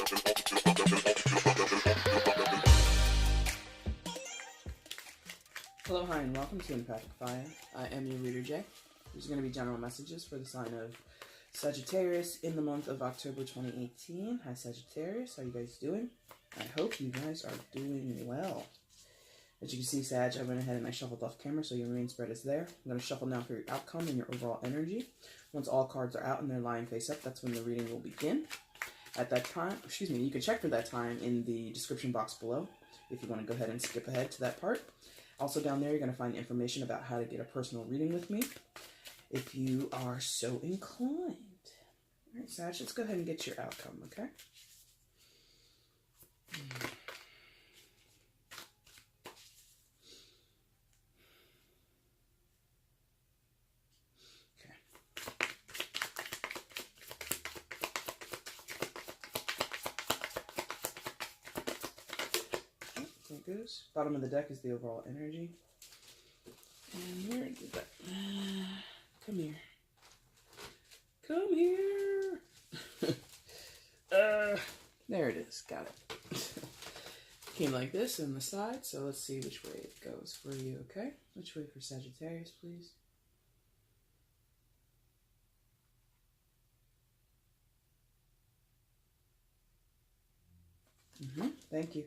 Hello, hi, and welcome to EmpathicFire. I am your reader, Jay. These are going to be general messages for the sign of Sagittarius in the month of October 2018. Hi, Sagittarius. How you guys doing? I hope you guys are doing well. As you can see, Sag, I went ahead and I shuffled off camera, so your main spread is there. I'm going to shuffle now for your outcome and your overall energy. Once all cards are out and they're lying face up, that's when the reading will begin. At that time, you can check for that time in the description box below if you want to go ahead and skip ahead to that part. Also down there, you're going to find information about how to get a personal reading with me if you are so inclined. All right, Sag, let's go ahead and get your outcome, okay? There it goes. Bottom of the deck is the overall energy. And where did that... come here. Come here! There it is. Got it. Came like this on the side, so let's see which way it goes for you, okay? Which way for Sagittarius, please? Thank you.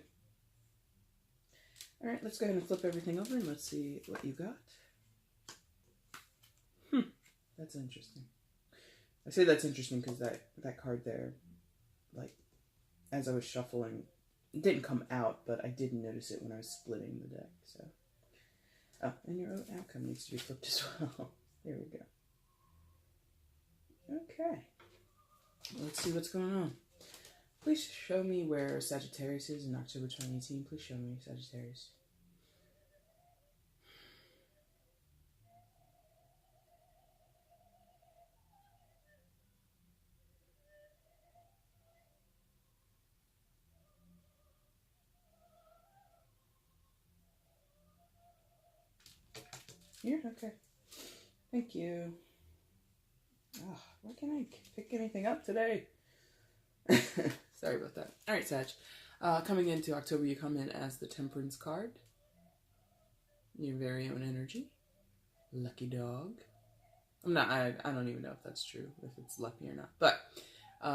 All right, let's go ahead and flip everything over and let's see what you got. That's interesting. I say that's interesting because that card there, like, as I was shuffling, it didn't come out, but I did notice it when I was splitting the deck, so. Oh, and your outcome needs to be flipped as well. There we go. Okay. Let's see what's going on. Please show me where Sagittarius is in October 2018. Please show me, Sagittarius. Here? Okay. Thank you. Oh, why can't I pick anything up today? Sorry about that. All right, Sag. Coming into October, you come in as the Temperance card. Your very own energy. Lucky dog. I don't even know if that's true, if it's lucky or not. But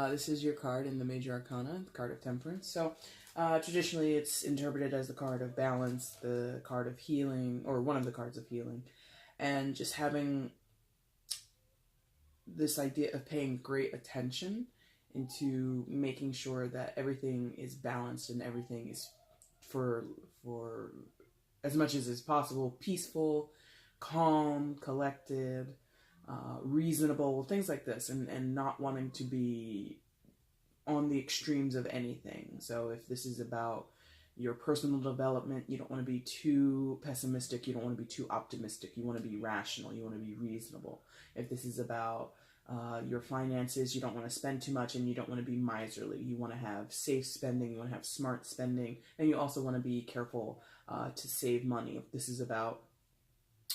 this is your card in the Major Arcana, the card of Temperance. So traditionally, it's interpreted as the card of balance, the card of healing, or one of the cards of healing. And just having this idea of paying great attention into making sure that everything is balanced and everything is for as much as is possible, peaceful, calm, collected, reasonable, things like this, and not wanting to be on the extremes of anything. So if this is about your personal development, you don't want to be too pessimistic, you don't want to be too optimistic, you want to be rational, you want to be reasonable. If this is about your finances, you don't want to spend too much and you don't want to be miserly. You want to have safe spending, you want to have smart spending, and you also want to be careful to save money. If this is about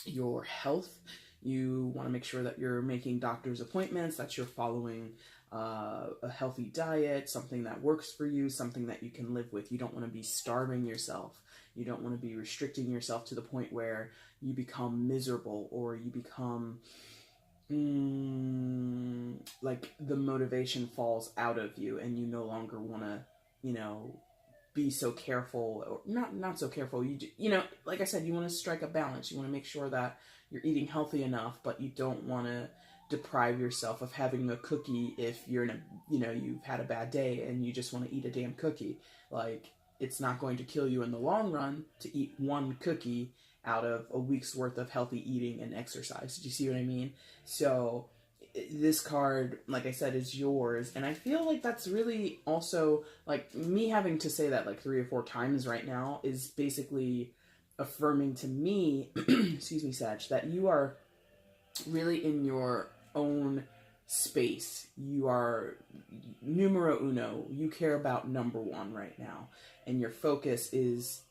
your health, you want to make sure that you're making doctor's appointments, that you're following a healthy diet, something that works for you, something that you can live with. You don't want to be starving yourself. You don't want to be restricting yourself to the point where you become miserable or you become like the motivation falls out of you and you no longer want to, be so careful, or not so careful. Like I said, you want to strike a balance. You want to make sure that you're eating healthy enough, but you don't want to deprive yourself of having a cookie if you're in you've had a bad day and you just want to eat a damn cookie. Like, it's not going to kill you in the long run to eat one cookie out of a week's worth of healthy eating and exercise. Do you see what I mean? So this card, like I said, is yours. And I feel like that's really also, like, me having to say that like 3 or 4 times right now is basically affirming to me, excuse me, Sag, that you are really in your own space. You are numero uno. You care about number 1 right now. And your focus is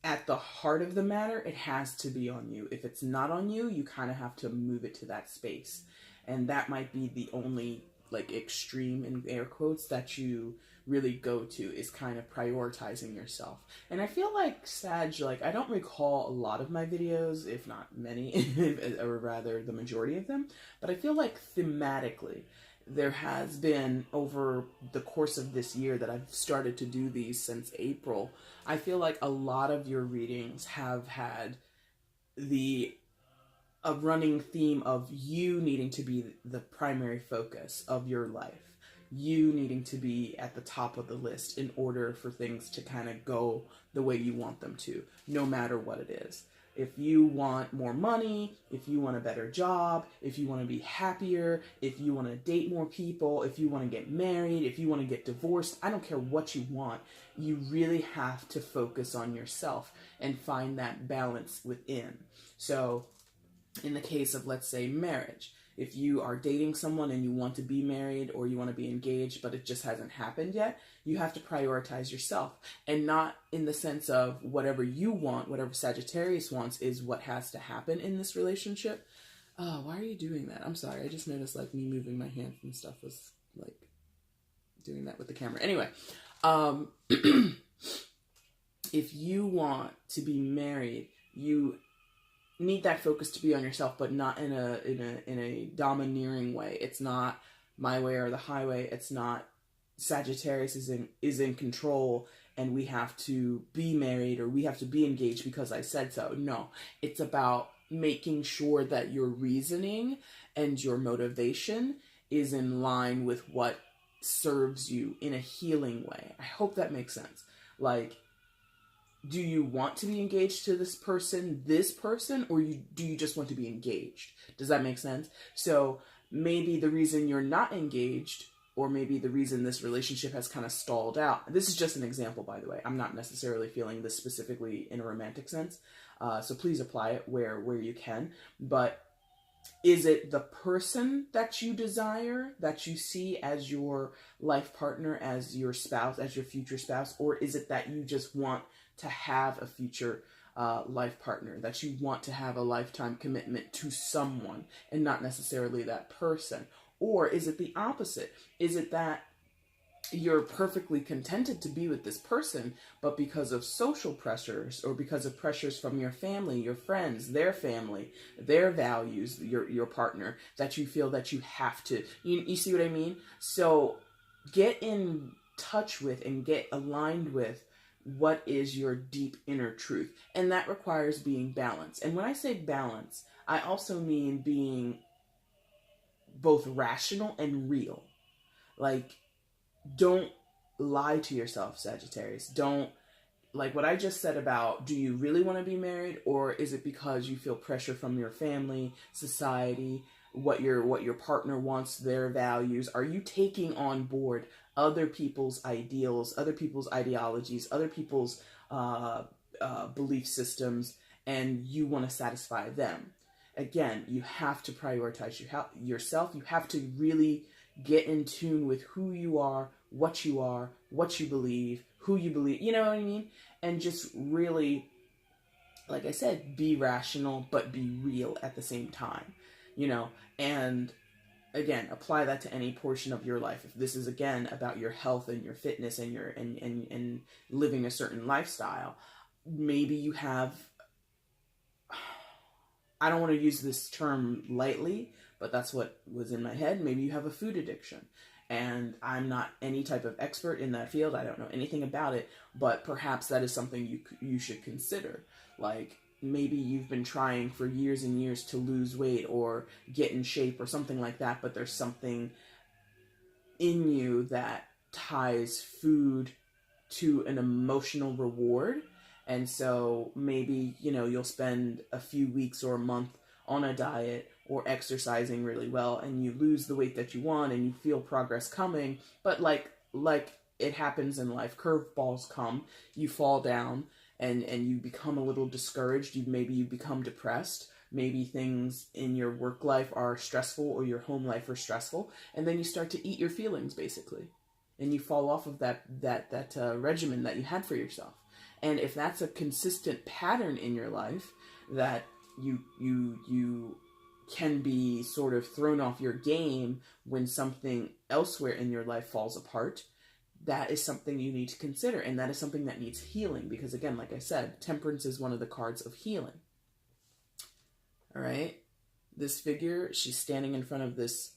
at the heart of the matter. It has to be on you. If it's not on you, you kind of have to move it to that space. And that might be the only like extreme in air quotes that you really go to is kind of prioritizing yourself. And I feel like Sag, like, I don't recall a lot of my videos, if not many, or rather the majority of them, but I feel like thematically there has been, over the course of this year that I've started to do these since April, I feel like a lot of your readings have had a running theme of you needing to be the primary focus of your life. You needing to be at the top of the list in order for things to kind of go the way you want them to, no matter what it is. If you want more money, if you want a better job, if you want to be happier, if you want to date more people, if you want to get married, if you want to get divorced, I don't care what you want. You really have to focus on yourself and find that balance within. So in the case of, let's say, marriage, if you are dating someone and you want to be married or you want to be engaged, but it just hasn't happened yet, you have to prioritize yourself. And not in the sense of whatever you want, whatever Sagittarius wants is what has to happen in this relationship. Oh, why are you doing that? I'm sorry. I just noticed like me moving my hands and stuff was like doing that with the camera. Anyway, if you want to be married, you need that focus to be on yourself, but not in a domineering way. It's not my way or the highway. It's not Sagittarius is in control and we have to be married or we have to be engaged because I said so. No, it's about making sure that your reasoning and your motivation is in line with what serves you in a healing way. I hope that makes sense. Like, do you want to be engaged to this person, or do you just want to be engaged? Does that make sense? So maybe the reason you're not engaged, or maybe the reason this relationship has kind of stalled out. This is just an example, by the way. I'm not necessarily feeling this specifically in a romantic sense. So please apply it where you can. But is it the person that you desire, that you see as your life partner, as your spouse, as your future spouse? Or is it that you just want to have a future life partner, that you want to have a lifetime commitment to someone and not necessarily that person? Or is it the opposite? Is it that you're perfectly contented to be with this person, but because of social pressures or because of pressures from your family, your friends, their family, their values, your partner, that you feel that you have to, you see what I mean? So get in touch with and get aligned with what is your deep inner truth. And that requires being balanced. And when I say balance, I also mean being both rational and real. Like, don't lie to yourself, Sagittarius. Don't, like what I just said about, do you really want to be married, or is it because you feel pressure from your family, society, what your partner wants, their values? Are you taking on board other people's ideals, other people's ideologies, other people's belief systems, and you want to satisfy them? Again, you have to prioritize yourself. You have to really get in tune with who you are, what you believe, who you believe, you know what I mean? And just really, like I said, be rational, but be real at the same time, you know? And again, apply that to any portion of your life. If this is, again, about your health and your fitness and your and living a certain lifestyle, maybe you have, I don't want to use this term lightly, but that's what was in my head. Maybe you have a food addiction. And I'm not any type of expert in that field. I don't know anything about it, but perhaps that is something you should consider. Like, maybe you've been trying for years and years to lose weight or get in shape or something like that, but there's something in you that ties food to an emotional reward. And so maybe, you know, you'll spend a few weeks or a month on a diet or exercising really well, and you lose the weight that you want and you feel progress coming, but like it happens in life, curveballs come, you fall down and you become a little discouraged, maybe you become depressed, maybe things in your work life are stressful or your home life are stressful, and then you start to eat your feelings, basically, and you fall off of that regimen that you had for yourself. And if that's a consistent pattern in your life, that you can be sort of thrown off your game when something elsewhere in your life falls apart, that is something you need to consider. And that is something that needs healing. Because again, like I said, temperance is one of the cards of healing. All right. This figure, she's standing in front of this,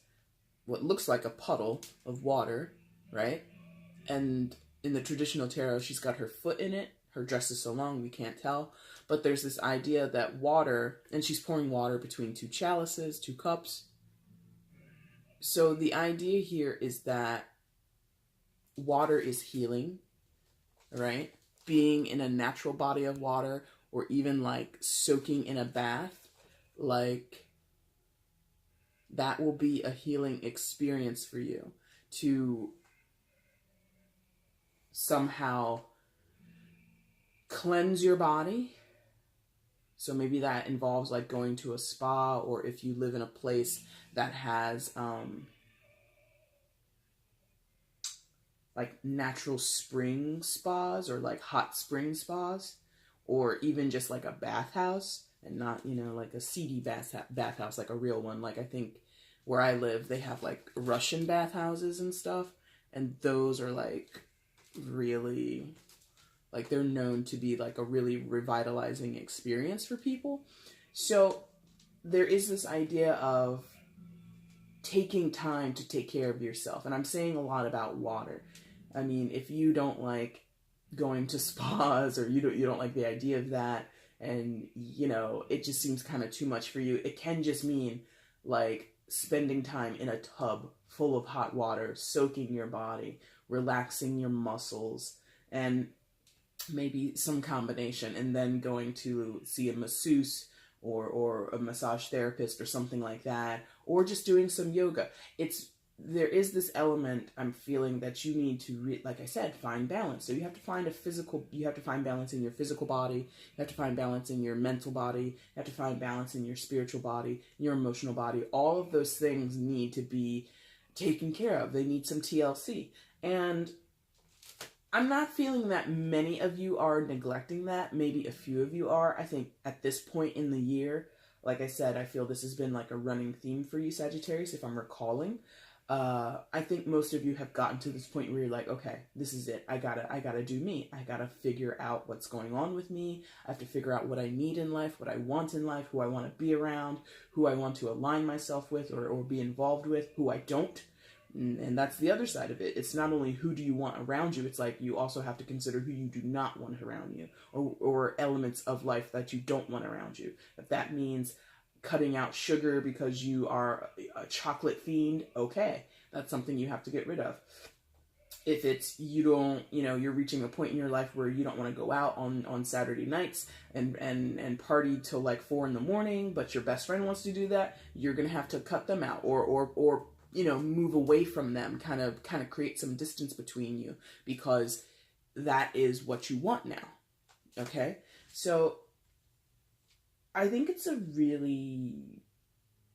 what looks like a puddle of water, right? And in the traditional tarot, she's got her foot in it. Her dress is so long, we can't tell. But there's this idea that water, and she's pouring water between two chalices, two cups. So the idea here is that water is healing, right? Being in a natural body of water, or even like soaking in a bath, like that will be a healing experience for you to somehow cleanse your body. So maybe that involves like going to a spa, or if you live in a place that has like natural spring spas, or like hot spring spas, or even just like a bathhouse, and not, you know, like a seedy bathhouse, like a real one. Like I think where I live, they have like Russian bathhouses and stuff, and those are like really, like they're known to be like a really revitalizing experience for people. So there is this idea of taking time to take care of yourself. And I'm saying a lot about water. I mean, if you don't like going to spas, or you don't like the idea of that, and you know, it just seems kind of too much for you, it can just mean like spending time in a tub full of hot water, soaking your body, relaxing your muscles, and maybe some combination, and then going to see a masseuse or a massage therapist or something like that, or just doing some yoga. There is this element I'm feeling that you need to, like I said, find balance. So you have to find you have to find balance in your physical body, you have to find balance in your mental body, you have to find balance in your spiritual body, your emotional body. All of those things need to be taken care of. They need some TLC. And I'm not feeling that many of you are neglecting that. Maybe a few of you are. I think at this point in the year, like I said, I feel this has been like a running theme for you, Sagittarius, if I'm recalling. I think most of you have gotten to this point where you're like, okay, this is it. I gotta do me. I gotta figure out what's going on with me. I have to figure out what I need in life, what I want in life, who I want to be around, who I want to align myself with or be involved with, who I don't. And that's the other side of it. It's not only who do you want around you, it's like you also have to consider who you do not want around you, or elements of life that you don't want around you. If that means cutting out sugar because you are a chocolate fiend, okay, that's something you have to get rid of. If it's you're reaching a point in your life where you don't want to go out on Saturday nights and party till like 4 a.m, but your best friend wants to do that, you're gonna have to cut them out, or move away from them, kind of create some distance between you, because that is what you want now. Okay? So I think it's a really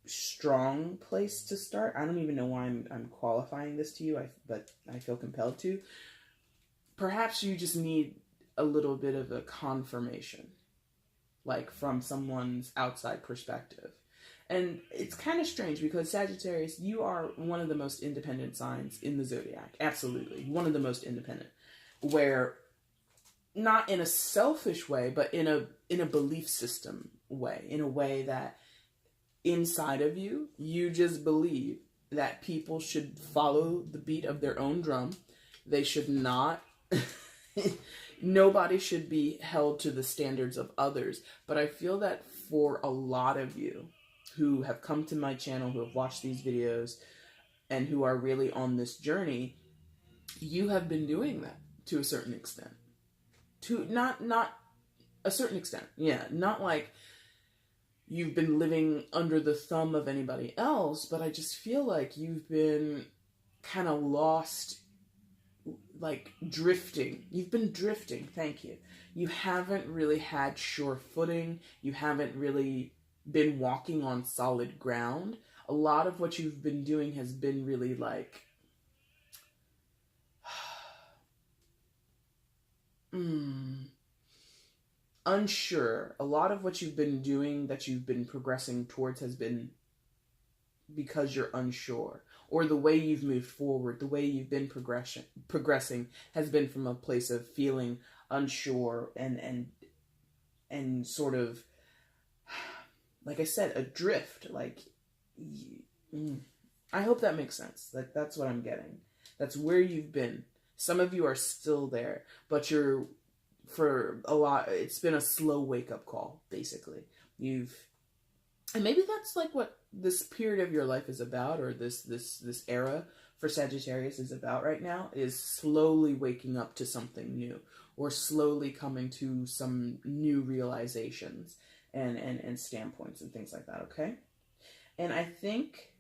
strong place to start. I don't even know why I'm qualifying this to you, but I feel compelled to. Perhaps you just need a little bit of a confirmation, like from someone's outside perspective. And it's kind of strange because Sagittarius, you are one of the most independent signs in the Zodiac. Absolutely. One of the most independent. Where, not in a selfish way, but in a belief system way. In a way that inside of you, you just believe that people should follow the beat of their own drum. They should not... Nobody should be held to the standards of others. But I feel that for a lot of you who have come to my channel, who have watched these videos, and who are really on this journey, you have been doing that to a certain extent. To not a certain extent. Yeah, not like you've been living under the thumb of anybody else, but I just feel like you've been kind of lost, like drifting. You've been drifting, thank you. You haven't really had sure footing. You haven't really been walking on solid ground. A lot of what you've been doing has been really like unsure. A lot of what you've been doing, that you've been progressing towards, has been because you're unsure, or the way you've moved forward, the way you've been progressing has been from a place of feeling unsure and sort of, like I said, adrift. Like, I hope that makes sense. Like, that's what I'm getting. That's where you've been. Some of you are still there, but for a lot, it's been a slow wake-up call, basically. And maybe that's like what this period of your life is about, or this era for Sagittarius is about right now, is slowly waking up to something new, or slowly coming to some new realizations and standpoints and things like that, okay? And I think,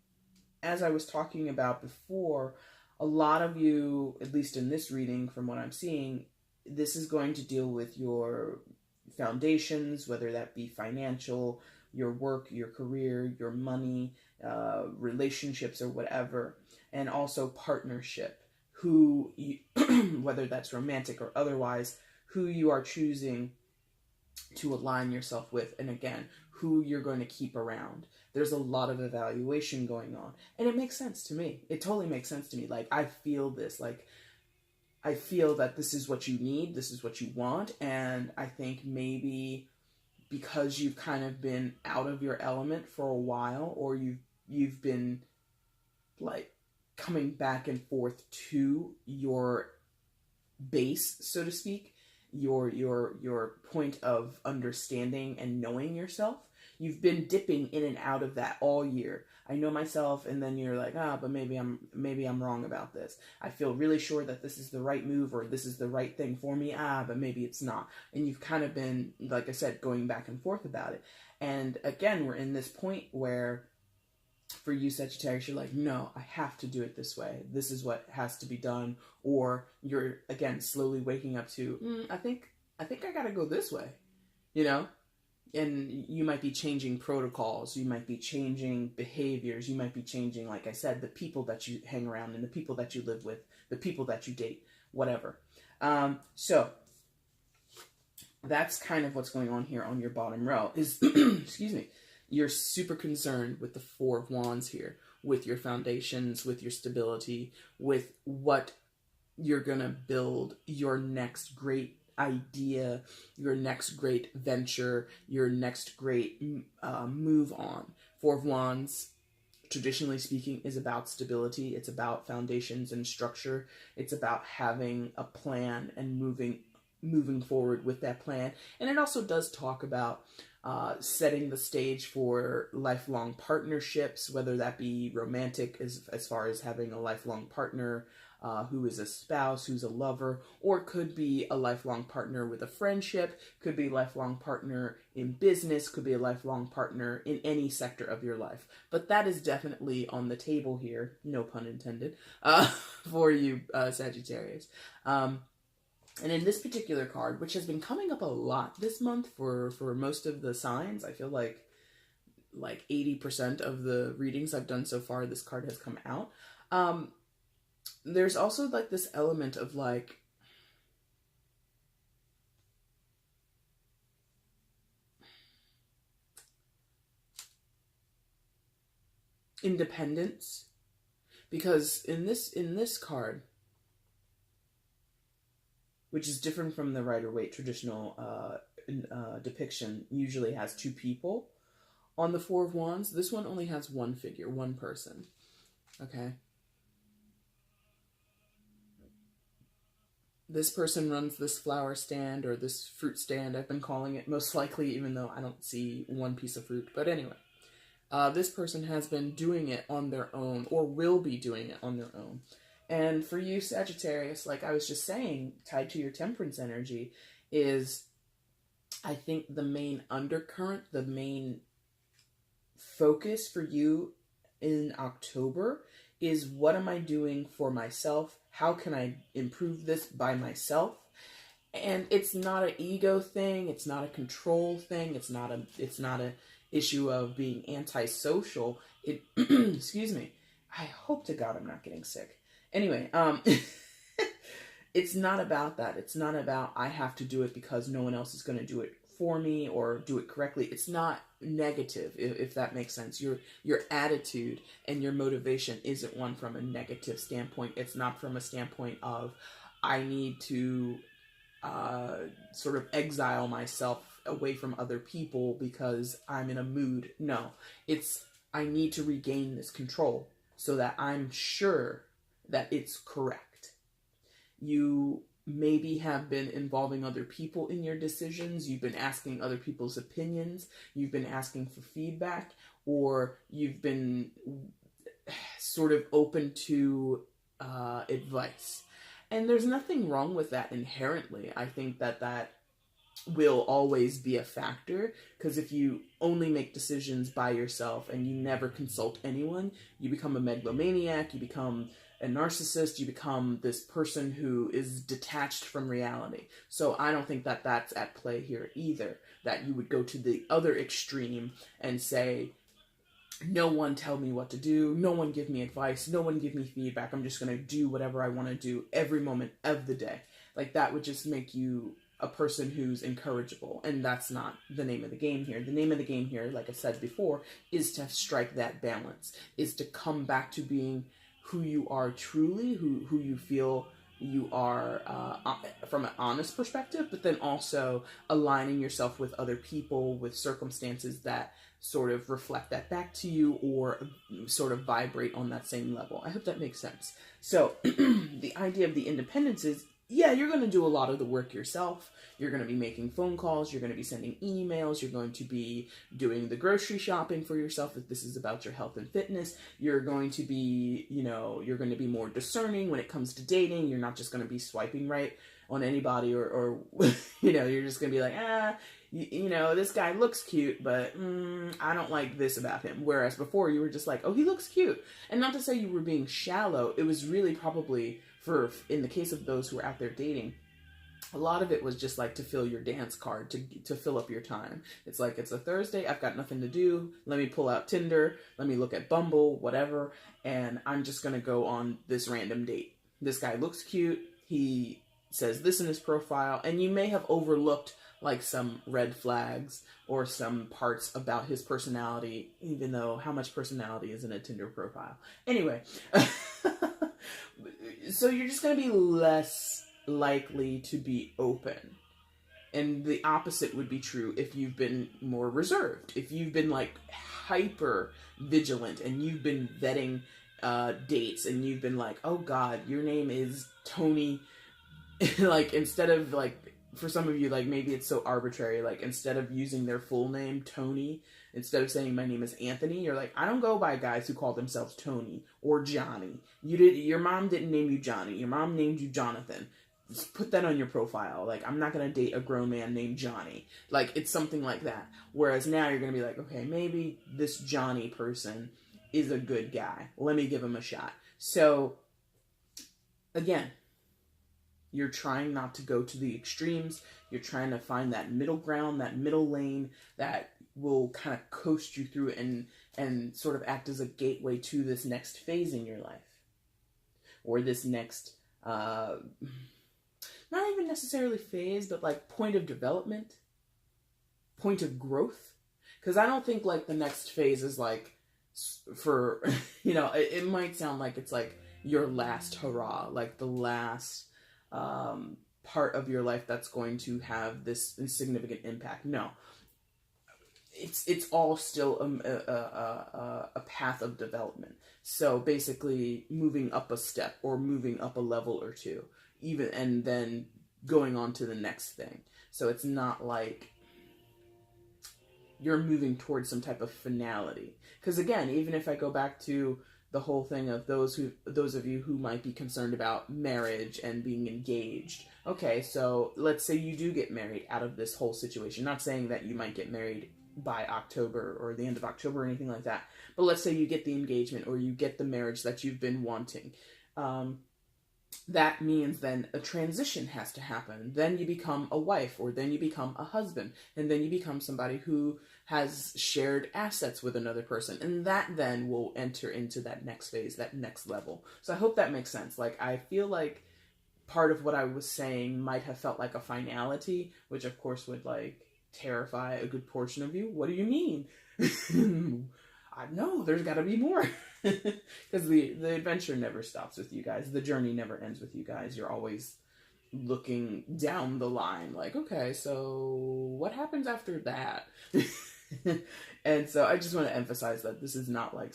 as I was talking about before, a lot of you, at least in this reading from what I'm seeing, this is going to deal with your foundations, whether that be financial, your work, your career, your money, relationships, or whatever, and also partnership, whether that's romantic or otherwise, who you are choosing to align yourself with, and again, who you're going to keep around. There's a lot of evaluation going on, and it makes sense to me. It totally makes sense to me. Like, I feel this, like, I feel that this is what you need, this is what you want, and I think maybe because you've kind of been out of your element for a while, or you've been like coming back and forth to your base, so to speak, your point of understanding and knowing yourself. You've been dipping in and out of that all year. I know myself, and then you're like, but maybe I'm wrong about this. I feel really sure that this is the right move, or this is the right thing for me. But maybe it's not. And you've kind of been, like I said, going back and forth about it. And again, we're in this point where, for you Sagittarius, you're like, no, I have to do it this way. This is what has to be done. Or you're, again, slowly waking up to, I think I gotta go this way, you know? And you might be changing protocols, you might be changing behaviors, you might be changing, like I said, the people that you hang around and the people that you live with, the people that you date, whatever. So that's kind of what's going on here on your bottom row is, excuse me, you're super concerned with the Four of Wands here, with your foundations, with your stability, with what you're going to build your next great idea, your next great venture, your next great move on. Four of Wands, traditionally speaking, is about stability. It's about foundations and structure. It's about having a plan and moving forward with that plan. And it also does talk about setting the stage for lifelong partnerships, whether that be romantic as far as having a lifelong partner who is a spouse, who's a lover, or could be a lifelong partner with a friendship, could be a lifelong partner in business, could be a lifelong partner in any sector of your life. But that is definitely on the table here, no pun intended, for you, Sagittarius. And in this particular card, which has been coming up a lot this month for most of the signs, I feel like 80% of the readings I've done so far, this card has come out. There's also like this element of like independence, because in this card, which is different from the Rider-Waite traditional depiction, usually has two people. On the Four of Wands, this one only has one figure, one person. Okay? This person runs this flower stand, or this fruit stand, I've been calling it, most likely, even though I don't see one piece of fruit. But anyway, this person has been doing it on their own, or will be doing it on their own. And for you, Sagittarius, like I was just saying, tied to your Temperance energy, is, I think, the main undercurrent, the main focus for you in October is, what am I doing for myself? How can I improve this by myself? And it's not an ego thing. It's not a control thing. It's not a issue of being antisocial. Excuse me. I hope to God I'm not getting sick. Anyway, it's not about that. It's not about I have to do it because no one else is going to do it for me or do it correctly. It's not negative, if that makes sense. Your attitude and your motivation isn't one from a negative standpoint. It's not from a standpoint of, I need to sort of exile myself away from other people because I'm in a mood. No, it's, I need to regain this control so that I'm sure that it's correct. You maybe have been involving other people in your decisions. You've been asking other people's opinions. You've been asking for feedback, or you've been sort of open to advice. And there's nothing wrong with that inherently. I think that that will always be a factor, because if you only make decisions by yourself and you never consult anyone, you become a megalomaniac, you become a narcissist, you become this person who is detached from reality. So I don't think that that's at play here either, that you would go to the other extreme and say, no one tell me what to do, no one give me advice, no one give me feedback, I'm just going to do whatever I want to do every moment of the day. Like, that would just make you a person who's incorrigible, and that's not the name of the game here. The name of the game here, like I said before, is to strike that balance, is to come back to being who you are truly, who you feel you are from an honest perspective, but then also aligning yourself with other people, with circumstances that sort of reflect that back to you or sort of vibrate on that same level. I hope that makes sense. So the idea of the independence is, yeah, you're going to do a lot of the work yourself. You're going to be making phone calls. You're going to be sending emails. You're going to be doing the grocery shopping for yourself if this is about your health and fitness. You're going to be, you're going to be more discerning when it comes to dating. You're not just going to be swiping right on anybody or you're just going to be like, this guy looks cute, but I don't like this about him. Whereas before you were just like, oh, he looks cute. And not to say you were being shallow. It was really probably, in the case of those who are out there dating, a lot of it was just like to fill your dance card, to fill up your time. It's like, it's a Thursday, I've got nothing to do, let me pull out Tinder, let me look at Bumble, whatever, and I'm just gonna go on this random date. This guy looks cute, he says this in his profile, and you may have overlooked like some red flags or some parts about his personality, even though how much personality is in a Tinder profile. Anyway, so you're just going to be less likely to be open. And the opposite would be true if you've been more reserved. If you've been like hyper vigilant and you've been vetting dates and you've been like, oh God, your name is Tony. Like, instead of like, for some of you, like, maybe it's so arbitrary, like, instead of using their full name, Tony, instead of saying my name is Anthony, you're like, I don't go by guys who call themselves Tony or Johnny. Your mom didn't name you Johnny. Your mom named you Jonathan. Just put that on your profile. Like, I'm not going to date a grown man named Johnny. Like, it's something like that. Whereas now you're going to be like, okay, maybe this Johnny person is a good guy. Let me give him a shot. So, again, you're trying not to go to the extremes. You're trying to find that middle ground, that middle lane that will kind of coast you through and sort of act as a gateway to this next phase in your life. Or this next, not even necessarily phase, but like point of development, point of growth. Because I don't think like the next phase is like for, it might sound like it's like your last hurrah, like the last part of your life that's going to have this significant impact. No, it's all still a path of development. So basically moving up a step or moving up a level or two, even, and then going on to the next thing. So it's not like you're moving towards some type of finality. Because again, even if I go back to the whole thing of those of you who might be concerned about marriage and being engaged. Okay, so let's say you do get married out of this whole situation. Not saying that you might get married by October or the end of October or anything like that. But let's say you get the engagement or you get the marriage that you've been wanting. That means then a transition has to happen. Then you become a wife, or then you become a husband, and then you become somebody who has shared assets with another person. And that then will enter into that next phase, that next level. So I hope that makes sense. Like, I feel like part of what I was saying might have felt like a finality, which of course would like terrify a good portion of you. What do you mean? I know there's got to be more. Because the adventure never stops with you guys. The journey never ends with you guys. You're always looking down the line like, okay, so what happens after that? And so I just want to emphasize that this is not like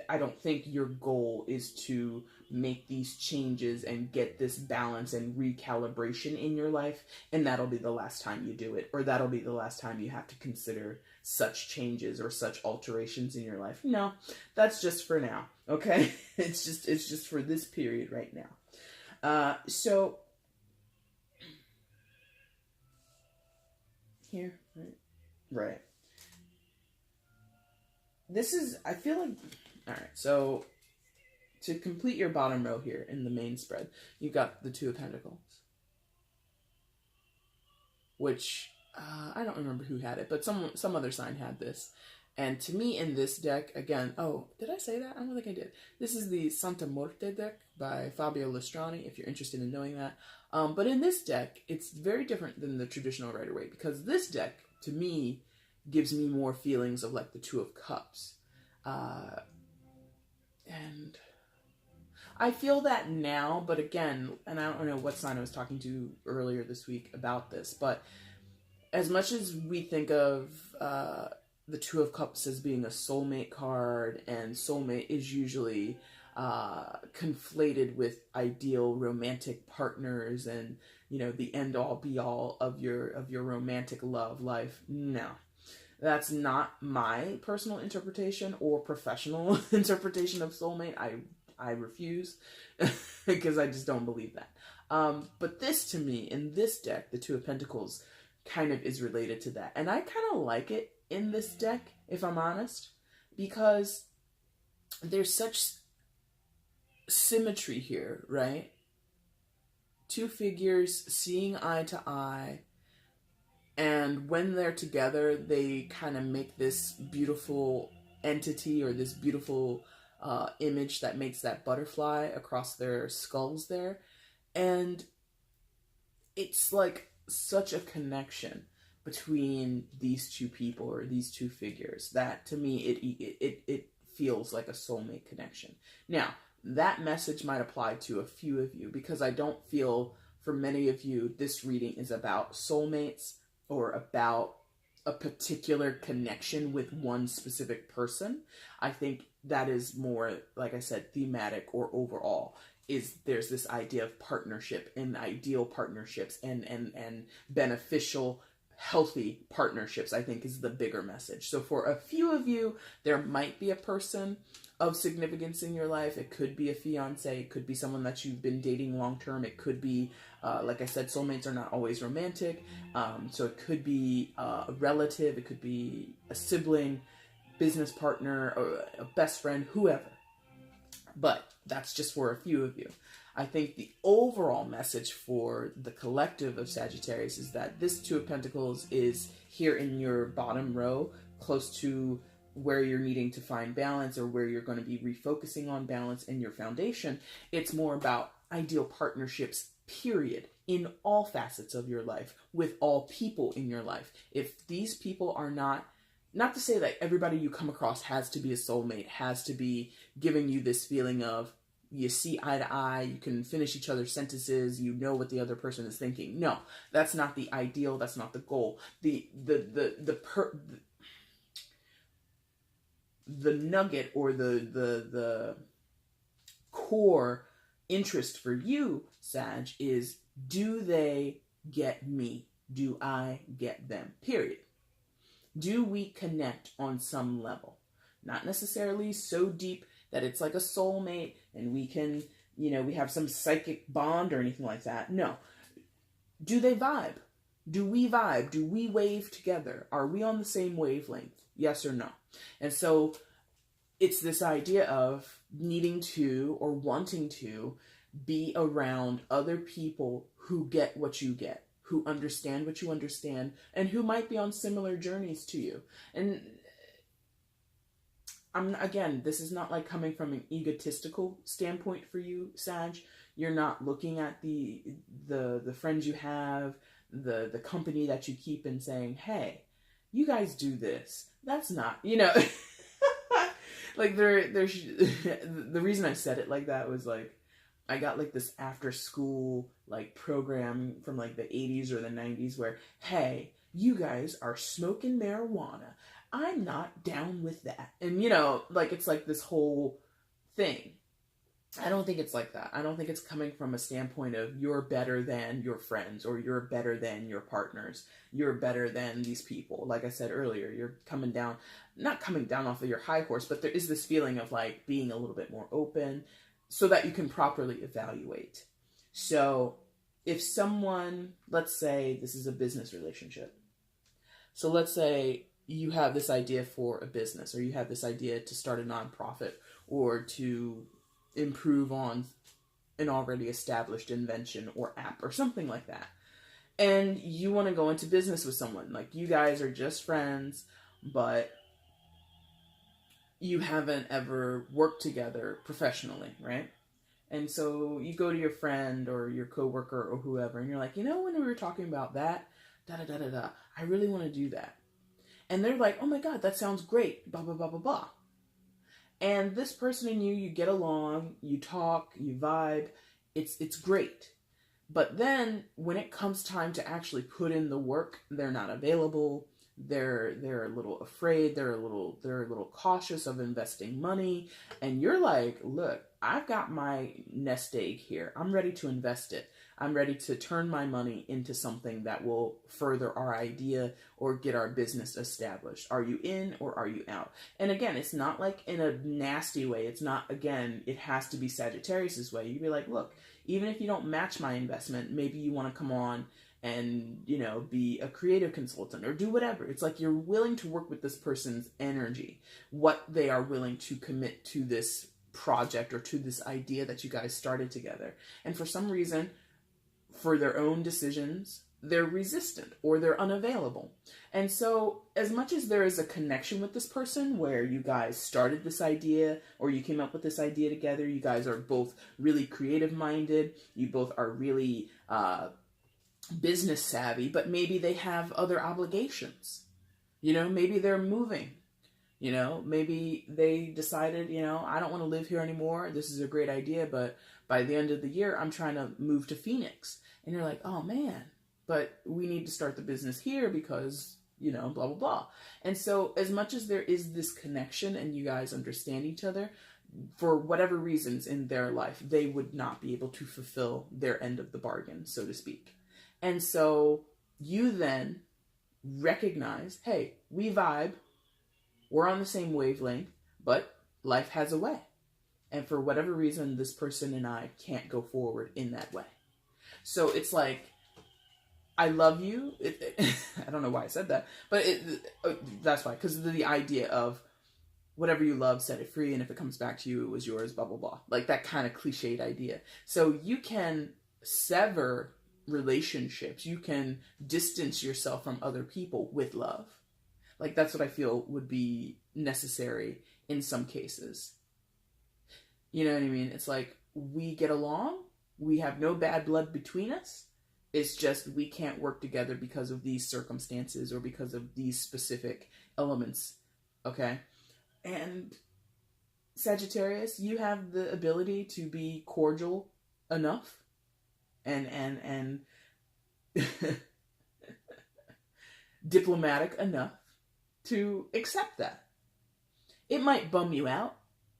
I don't think your goal is to make these changes and get this balance and recalibration in your life, and that'll be the last time you do it, or that'll be the last time you have to consider such changes or such alterations in your life. No, that's just for now, okay? It's just for this period right now. So here, right. This is, I feel like, all right, so to complete your bottom row here in the main spread, you've got the Two of Pentacles, which I don't remember who had it, but some other sign had this. And to me in this deck, again, oh, did I say that? I don't think I did. This is the Santa Morte deck by Fabio Lestrani, if you're interested in knowing that. But in this deck, it's very different than the traditional Rider-Waite, because this deck, to me, gives me more feelings of like the Two of Cups. And I feel that now, but again, and I don't know what sign I was talking to earlier this week about this, but as much as we think of the Two of Cups as being a soulmate card, and soulmate is usually conflated with ideal romantic partners and, you know, the end all be all of your romantic love life. No. That's not my personal interpretation or professional interpretation of soulmate. I refuse because I just don't believe that. But this, to me, in this deck, the Two of Pentacles kind of is related to that. And I kind of like it in this deck, if I'm honest, because there's such symmetry here, right? Two figures seeing eye to eye. And when they're together, they kind of make this beautiful entity, or this beautiful image that makes that butterfly across their skulls there. And it's like such a connection between these two people, or these two figures, that to me it feels like a soulmate connection. Now, that message might apply to a few of you, because I don't feel for many of you this reading is about soulmates or about a particular connection with one specific person. I think that is more, like I said, thematic or overall. There's this idea of partnership and ideal partnerships and beneficial, healthy partnerships, I think, is the bigger message. So for a few of you, there might be a person of significance in your life. It could be a fiance. It could be someone that you've been dating long term. It could be, like I said, soulmates are not always romantic. So it could be a relative. It could be a sibling, business partner, or a best friend, whoever. But that's just for a few of you. I think the overall message for the collective of Sagittarius is that this Two of Pentacles is here in your bottom row, close to where you're needing to find balance, or where you're going to be refocusing on balance in your foundation. It's more about ideal partnerships, period, in all facets of your life, with all people in your life. If these people are not to say that everybody you come across has to be a soulmate, has to be giving you this feeling of you see eye to eye, you can finish each other's sentences, you know what the other person is thinking. No, that's not the ideal, that's not the goal. The nugget, or the core interest for you, Sag, is, do they get me? Do I get them? Period. Do we connect on some level? Not necessarily so deep that it's like a soulmate and we can, we have some psychic bond or anything like that. No. Do they vibe? Do we vibe? Do we wave together? Are we on the same wavelength? Yes or no? And so it's this idea of needing to, or wanting to, be around other people who get what you get, who understand what you understand, and who might be on similar journeys to you. And again, this is not like coming from an egotistical standpoint for you, Sag. You're not looking at the friends you have, the company that you keep and saying, hey, you guys do this. That's not, like there's the reason I said it like that was like, I got like this after school like program from like the 80s or the 90s where, hey, you guys are smoking marijuana. I'm not down with that. And like it's like this whole thing. I don't think it's like that. I don't think it's coming from a standpoint of you're better than your friends or you're better than your partners. You're better than these people. Like I said earlier, you're not coming down off of your high horse, but there is this feeling of like being a little bit more open so that you can properly evaluate. So if someone, let's say this is a business relationship. So let's say you have this idea for a business, or you have this idea to start a nonprofit or to improve on an already established invention or app or something like that. And you want to go into business with someone. Like you guys are just friends, but you haven't ever worked together professionally, right? And so you go to your friend or your coworker or whoever, and you're like, when we were talking about that, da-da-da-da-da, I really want to do that. And they're like, oh my God, that sounds great, blah, blah, blah, blah, blah. And this person and you get along, you talk, you vibe, it's great. But then when it comes time to actually put in the work, they're not available. They're a little afraid. They're a little cautious of investing money. And you're like, look, I've got my nest egg here. I'm ready to invest it. I'm ready to turn my money into something that will further our idea or get our business established. Are you in or are you out? And again, it's not like in a nasty way. It's not, again, it has to be Sagittarius's way. You'd be like, look, even if you don't match my investment, maybe you want to come on and, be a creative consultant or do whatever. It's like you're willing to work with this person's energy, what they are willing to commit to this project or to this idea that you guys started together. And for some reason, for their own decisions, they're resistant or they're unavailable. And so as much as there is a connection with this person where you guys started this idea or you came up with this idea together, you guys are both really creative minded, you both are really business savvy, but maybe they have other obligations. Maybe they're moving. Maybe they decided, I don't want to live here anymore. This is a great idea, but by the end of the year, I'm trying to move to Phoenix. And you're like, oh man, but we need to start the business here because, blah, blah, blah. And so as much as there is this connection and you guys understand each other, for whatever reasons in their life, they would not be able to fulfill their end of the bargain, so to speak. And so you then recognize, hey, we vibe, we're on the same wavelength, but life has a way. And for whatever reason, this person and I can't go forward in that way. So it's like, I love you. I don't know why I said that, but that's why. Because of the idea of whatever you love, set it free. And if it comes back to you, it was yours, blah, blah, blah. Like that kind of cliched idea. So you can sever relationships. You can distance yourself from other people with love. Like that's what I feel would be necessary in some cases. You know what I mean? It's like we get along. We have no bad blood between us. It's just we can't work together because of these circumstances or because of these specific elements. Okay? And Sagittarius, you have the ability to be cordial enough and diplomatic enough to accept that. It might bum you out.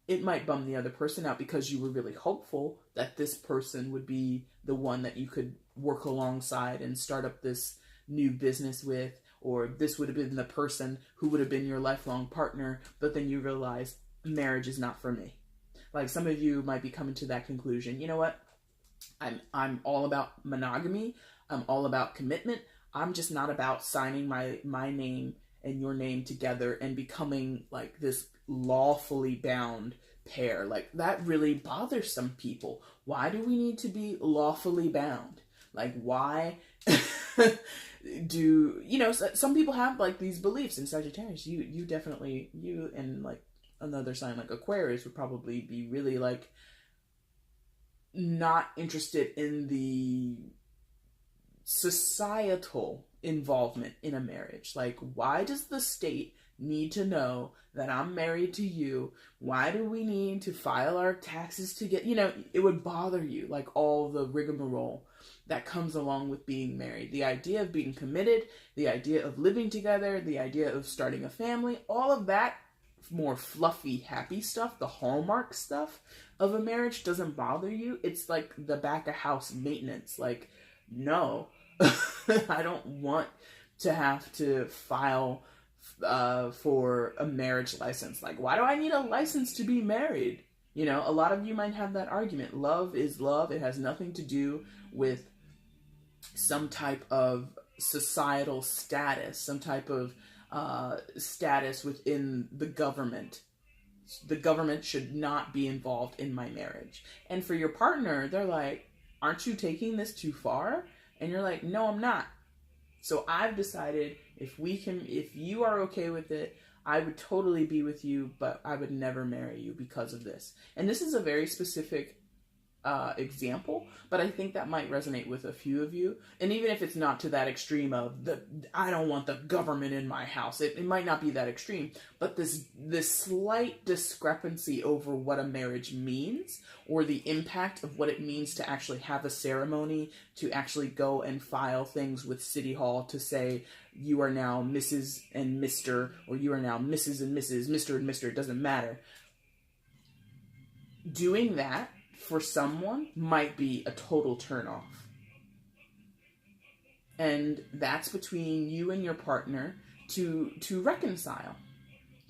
It might bum the other person out because you were really hopeful that this person would be the one that you could work alongside and start up this new business with, or this would have been the person who would have been your lifelong partner, but then you realize marriage is not for me. Like some of you might be coming to that conclusion. You know what? I'm all about monogamy. I'm all about commitment. I'm just not about signing my name and your name together and becoming like this lawfully bound pair. Like that really bothers some people. Why do we need to be lawfully bound? Like why some people have like these beliefs in Sagittarius. You definitely, you and like another sign like Aquarius would probably be really like not interested in the societal involvement in a marriage. Like, why does the state need to know that I'm married to you? Why do we need to file our taxes to get, it would bother you, like all the rigmarole that comes along with being married. The idea of being committed, the idea of living together, the idea of starting a family, all of that more fluffy, happy stuff, the hallmark stuff of a marriage doesn't bother you. It's like the back of house maintenance. Like, no, I don't want to have to file for a marriage license. Like, why do I need a license to be married? A lot of you might have that argument. Love is love. It has nothing to do with some type of societal status, some type of status within the government. The government should not be involved in my marriage. And for your partner, they're like, aren't you taking this too far? And you're like, no, I'm not. So I've decided if you are okay with it, I would totally be with you, but I would never marry you because of this. And this is a very specific example, but I think that might resonate with a few of you. And even if it's not to that extreme of I don't want the government in my house, it might not be that extreme, but this slight discrepancy over what a marriage means, or the impact of what it means to actually have a ceremony, to actually go and file things with City Hall to say you are now Mrs. and Mr., or you are now Mrs. and Mrs., Mr. and Mr., it doesn't matter. Doing that for someone might be a total turnoff. And that's between you and your partner to reconcile.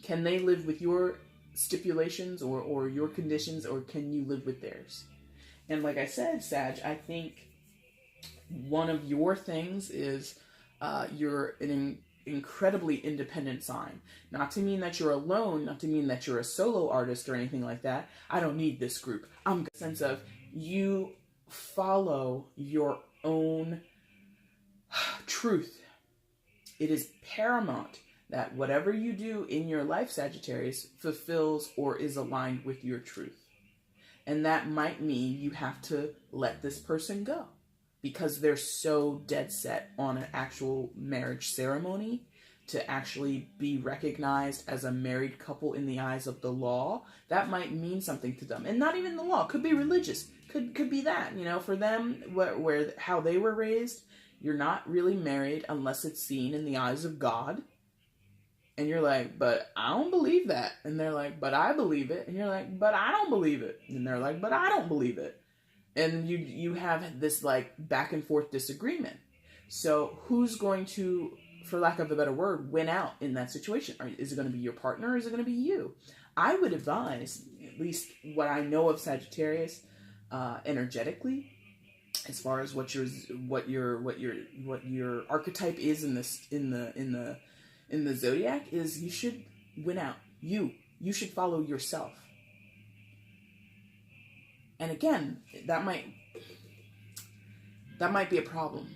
Can they live with your stipulations or your conditions, or can you live with theirs? And like I said, Sag, I think one of your things is you're an incredibly independent sign. Not to mean that you're alone, not to mean that you're a solo artist or anything like that. I don't need this group. I'm a sense of you follow your own truth. It is paramount that whatever you do in your life, Sagittarius, fulfills or is aligned with your truth. And that might mean you have to let this person go, because they're so dead set on an actual marriage ceremony to actually be recognized as a married couple in the eyes of the law. That might mean something to them. And not even the law. Could be religious. Could be that. For them, where how they were raised, you're not really married unless it's seen in the eyes of God. And you're like, but I don't believe that. And they're like, but I believe it. And you're like, but I don't believe it. And they're like, but I don't believe it. And you have this like back and forth disagreement. So who's going to, for lack of a better word, win out in that situation? Is it going to be your partner, or is it going to be you? I would advise, at least what I know of Sagittarius, energetically, as far as what your archetype is in the Zodiac, is you should win out. You should follow yourself. And again, that might be a problem,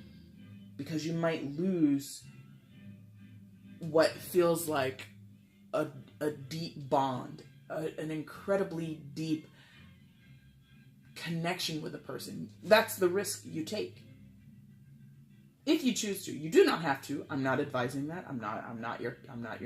because you might lose what feels like a deep bond, an incredibly deep connection with a person. That's the risk you take. If you choose to. You do not have to. I'm not advising that. I'm not your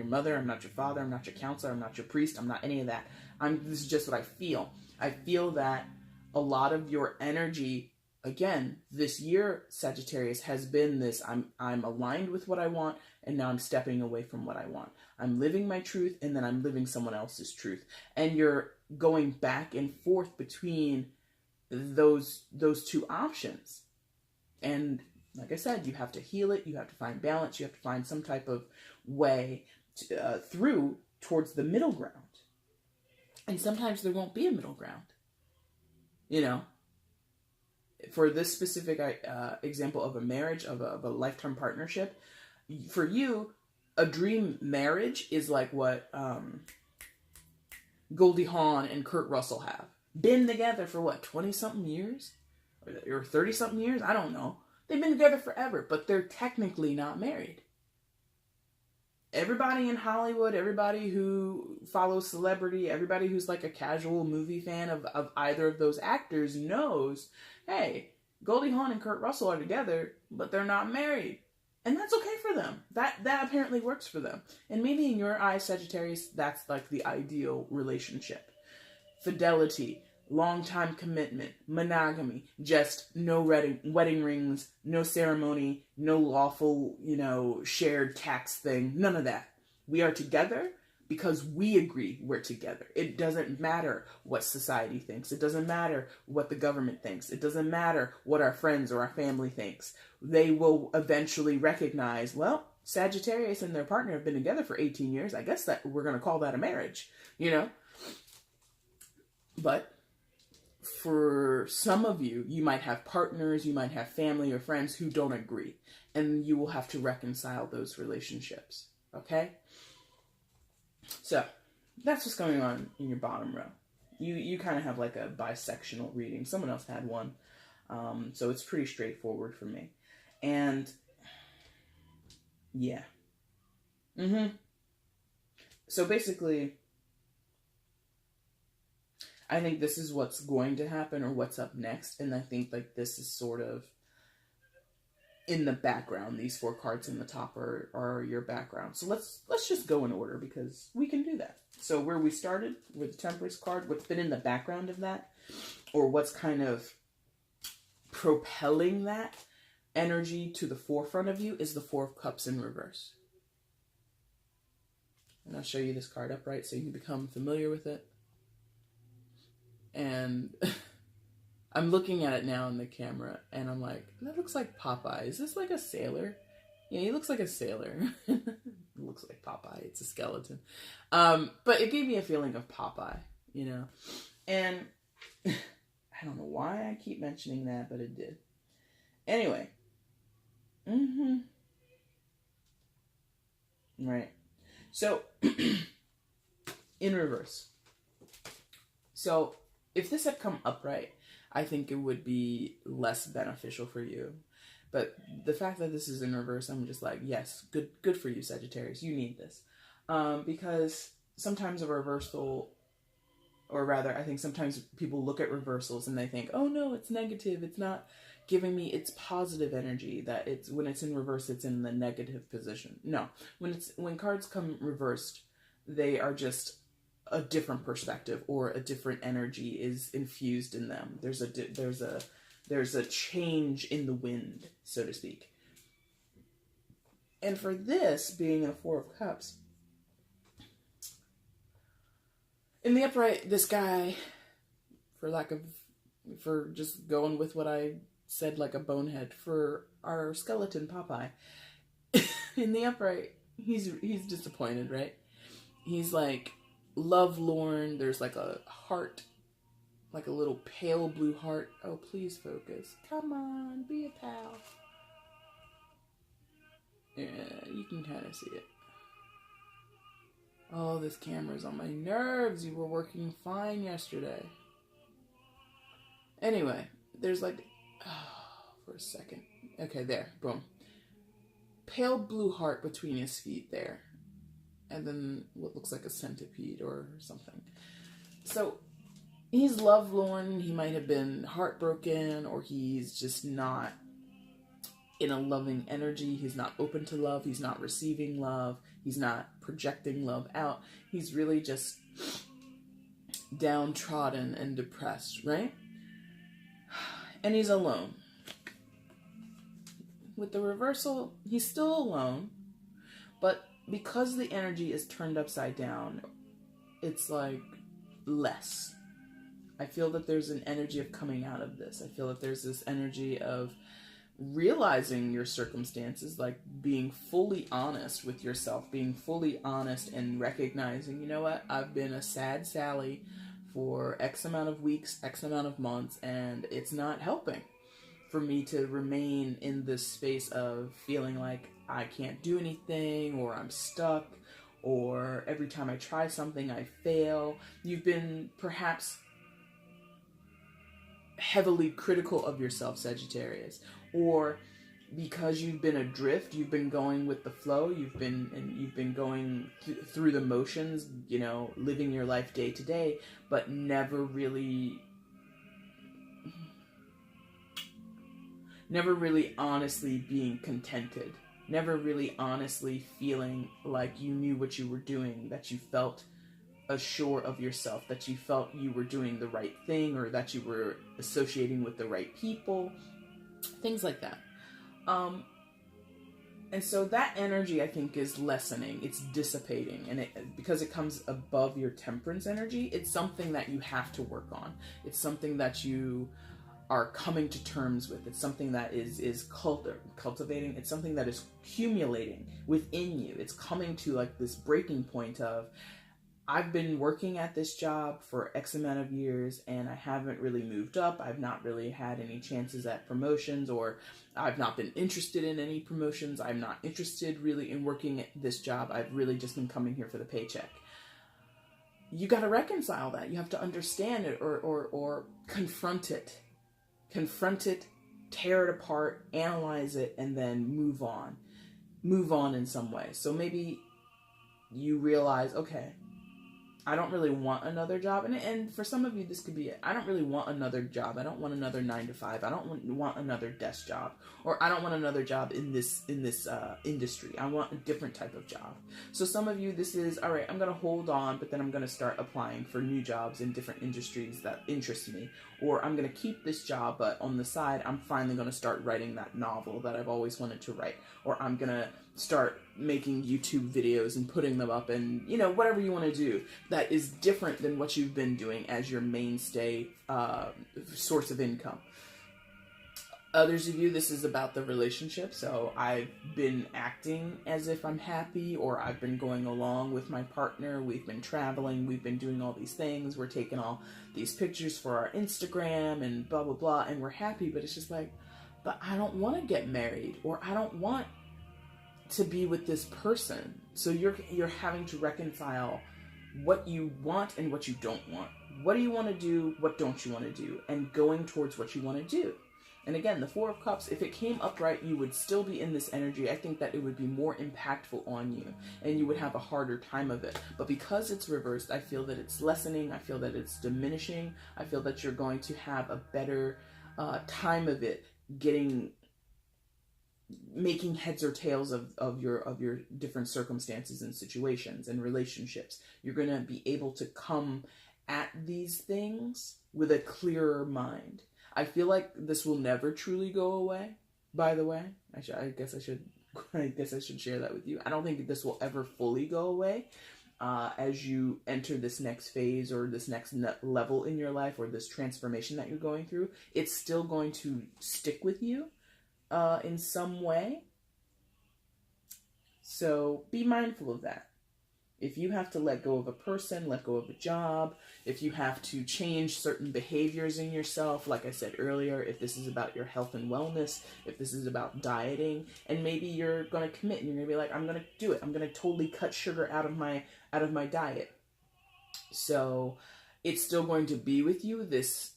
mother, I'm not your father, I'm not your counselor, I'm not your priest, I'm not any of that. This is just what I feel. I feel that a lot of your energy, again, this year, Sagittarius, has been this, I'm aligned with what I want, and now I'm stepping away from what I want. I'm living my truth, and then I'm living someone else's truth. And you're going back and forth between those two options. And like I said, you have to heal it, you have to find balance, you have to find some type of way through towards the middle ground. And sometimes there won't be a middle ground. For this specific example of a marriage, of a lifetime partnership, for you, a dream marriage is like what Goldie Hawn and Kurt Russell have. Been together for what, 20-something years? Or 30-something years? I don't know. They've been together forever, but they're technically not married. Everybody in Hollywood, everybody who follows celebrity, everybody who's like a casual movie fan of either of those actors knows, hey, Goldie Hawn and Kurt Russell are together, but they're not married. And that's okay for them. That apparently works for them. And maybe in your eyes, Sagittarius, that's like the ideal relationship. Fidelity, long-time commitment, monogamy, just no wedding rings, no ceremony, no lawful, shared tax thing, none of that. We are together because we agree we're together. It doesn't matter what society thinks. It doesn't matter what the government thinks. It doesn't matter what our friends or our family thinks. They will eventually recognize, well, Sagittarius and their partner have been together for 18 years. I guess that we're going to call that a marriage, But for some of you, you might have partners, you might have family or friends who don't agree. And you will have to reconcile those relationships. Okay? So, that's what's going on in your bottom row. You kind of have like a bisectional reading. Someone else had one. So it's pretty straightforward for me. And, yeah. So basically, I think this is what's going to happen or what's up next. And I think like this is sort of in the background. These 4 cards in the top are your background. So let's just go in order because we can do that. So where we started with the Temperance card, what's been in the background of that, or what's kind of propelling that energy to the forefront of you is the 4 of Cups in reverse. And I'll show you this card upright so you can become familiar with it. And I'm looking at it now in the camera, and I'm like, that looks like Popeye. Is this like a sailor? Yeah, he looks like a sailor. It looks like Popeye. It's a skeleton. But it gave me a feeling of Popeye, And I don't know why I keep mentioning that, but it did. Anyway. Right. So, in reverse. So, if this had come upright, I think it would be less beneficial for you. But the fact that this is in reverse, I'm just like, yes, good for you, Sagittarius. You need this. Because sometimes a reversal, or rather, I think sometimes people look at reversals and they think, oh no, it's negative. It's not giving me its positive energy. That it's when it's in reverse, it's in the negative position. No, when cards come reversed, they are just a different perspective or a different energy is infused in them. There's a change in the wind, so to speak. And for this being a 4 of Cups, in the upright, this guy, for just going with what I said like a bonehead, for our skeleton Popeye, in the upright, he's disappointed, right? He's like lovelorn. There's like a heart, like a little pale blue heart. Oh, please focus. Come on, be a pal. Yeah, you can kind of see it. Oh, this camera's on my nerves. You were working fine yesterday. Anyway, there's like, for a second. Okay, there, boom. Pale blue heart between his feet there. And then what looks like a centipede or something. So he's lovelorn. He might have been heartbroken, or he's just not in a loving energy. He's not open to love. He's not receiving love. He's not projecting love out. He's really just downtrodden and depressed, right? And he's alone. With the reversal, he's still alone, but because the energy is turned upside down, it's like less. I feel that there's an energy of coming out of this. I feel that there's this energy of realizing your circumstances, like being fully honest with yourself, being fully honest and recognizing, you know what, I've been a sad Sally for X amount of weeks, X amount of months, and it's not helping for me to remain in this space of feeling like I can't do anything, or I'm stuck, or every time I try something I fail. You've been perhaps heavily critical of yourself, Sagittarius, or because you've been adrift, you've been going with the flow, you've been going through the motions, living your life day to day, but never really never really honestly being contented, never really honestly feeling like you knew what you were doing, that you felt assured of yourself, that you felt you were doing the right thing, or that you were associating with the right people, things like that. And so that energy, I think, is lessening, it's dissipating, and because it comes above your temperance energy, it's something that you have to work on. It's something that you are coming to terms with. It's something that is cultivating. It's something that is accumulating within you. It's coming to like this breaking point of, I've been working at this job for X amount of years and I haven't really moved up. I've not really had any chances at promotions, or I've not been interested in any promotions. I'm not interested really in working at this job. I've really just been coming here for the paycheck. You got to reconcile that. You have to understand it, or confront it. Confront it, tear it apart, analyze it, and then move on. Move on in some way. So maybe you realize, okay, I don't really want another job. And for some of you, this could be it. I don't really want another job. I don't want another 9-to-5. I don't want another desk job. Or I don't want another job in this industry. I want a different type of job. So some of you, this is, all right, I'm going to hold on, but then I'm going to start applying for new jobs in different industries that interest me. Or I'm going to keep this job, but on the side, I'm finally going to start writing that novel that I've always wanted to write. Or I'm going to start making YouTube videos and putting them up, and, you know, whatever you want to do that is different than what you've been doing as your mainstay source of income. Others of you, this is about the relationship. So I've been acting as if I'm happy, or I've been going along with my partner. We've been traveling. We've been doing all these things. We're taking all these pictures for our Instagram and blah, blah, blah. And we're happy, but it's just like, but I don't want to get married, or I don't want to be with this person. So you're having to reconcile what you want and what you don't want. What do you want to do? What don't you want to do? And going towards what you want to do. And again, the Four of Cups, if it came upright, you would still be in this energy. I think that it would be more impactful on you, and you would have a harder time of it. But because it's reversed, I feel that it's lessening. I feel that it's diminishing. I feel that you're going to have a better time of it, making heads or tails of your different circumstances and situations and relationships. You're going to be able to come at these things with a clearer mind. I feel like this will never truly go away, by the way. I guess I should share that with you. I don't think this will ever fully go away as you enter this next phase, or this next level in your life, or this transformation that you're going through. It's still going to stick with you in some way. So be mindful of that. If you have to let go of a person, let go of a job, if you have to change certain behaviors in yourself, like I said earlier, if this is about your health and wellness, if this is about dieting, and maybe you're going to commit and you're going to be like, I'm going to do it. I'm going to totally cut sugar out of my diet. So it's still going to be with you, this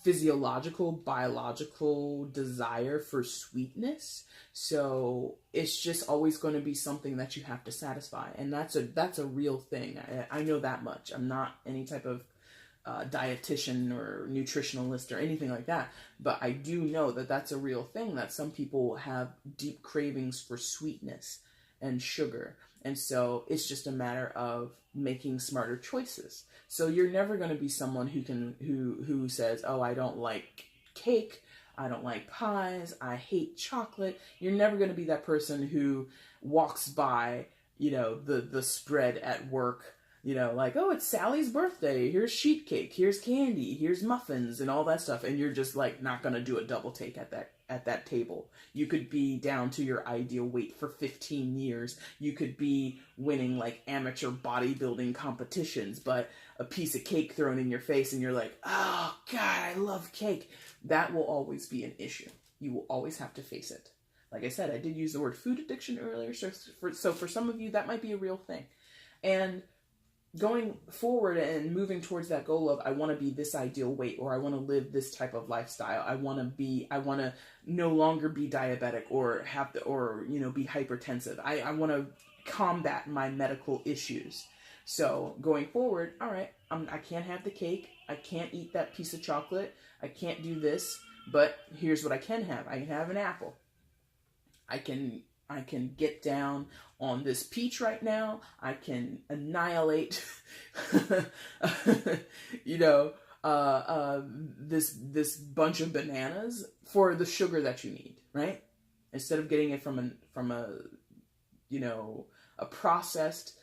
physiological, biological desire for sweetness. So it's just always going to be something that you have to satisfy. And that's a real thing. I know that much. I'm not any type of dietitian or nutritionalist or anything like that. But I do know that that's a real thing, that some people have deep cravings for sweetness and sugar. And so it's just a matter of making smarter choices. So you're never going to be someone who says, oh, I don't like cake, I don't like pies, I hate chocolate. You're never going to be that person who walks by, the spread at work, like, oh, it's Sally's birthday, here's sheet cake, here's candy, here's muffins, and all that stuff. And you're just like not going to do a double take at that table. You could be down to your ideal weight for 15 years. You could be winning like amateur bodybuilding competitions, but a piece of cake thrown in your face and you're like, oh God, I love cake. That will always be an issue. You will always have to face it. Like I said, I did use the word food addiction earlier. So for some of you, that might be a real thing. And going forward and moving towards that goal of, I want to be this ideal weight, or I want to live this type of lifestyle. I want to no longer be diabetic or be hypertensive. I want to combat my medical issues. So going forward, all right, I can't have the cake. I can't eat that piece of chocolate. I can't do this, But here's what I can have. I can have an apple. I can get down on this peach right now. I can annihilate, this bunch of bananas for the sugar that you need, right? Instead of getting it from a processed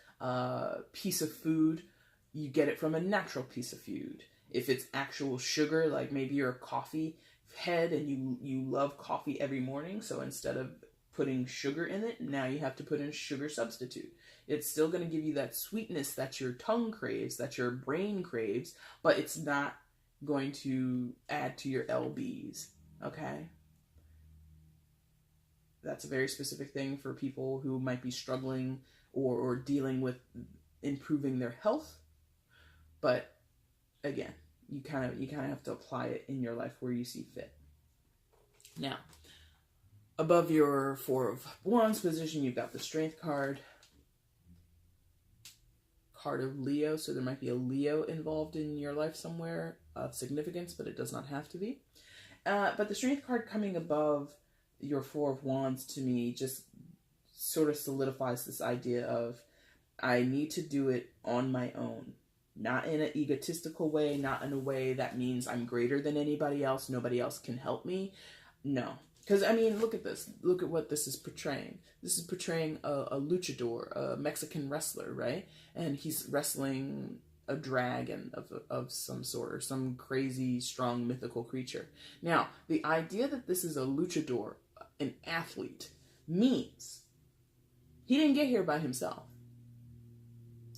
piece of food, you get it from a natural piece of food. If it's actual sugar, like maybe you're a coffee head and you love coffee every morning, so instead of putting sugar in it, now you have to put in a sugar substitute. It's still going to give you that sweetness that your tongue craves, that your brain craves, but it's not going to add to your lbs, okay? That's a very specific thing for people who might be struggling or dealing with improving their health. But again, you kind of have to apply it in your life where you see fit. Now, above your Four of Wands position, you've got the Strength card of Leo. So there might be a Leo involved in your life somewhere of significance, but it does not have to be. But the Strength card coming above your Four of Wands to me just sort of solidifies this idea of, I need to do it on my own. Not in an egotistical way, not in a way that means I'm greater than anybody else, nobody else can help me. No. Because, I mean, look at this. Look at what this is portraying. This is portraying a luchador, a Mexican wrestler, right? And he's wrestling a dragon of some sort, or some crazy, strong, mythical creature. Now, the idea that this is a luchador, an athlete, means he didn't get here by himself.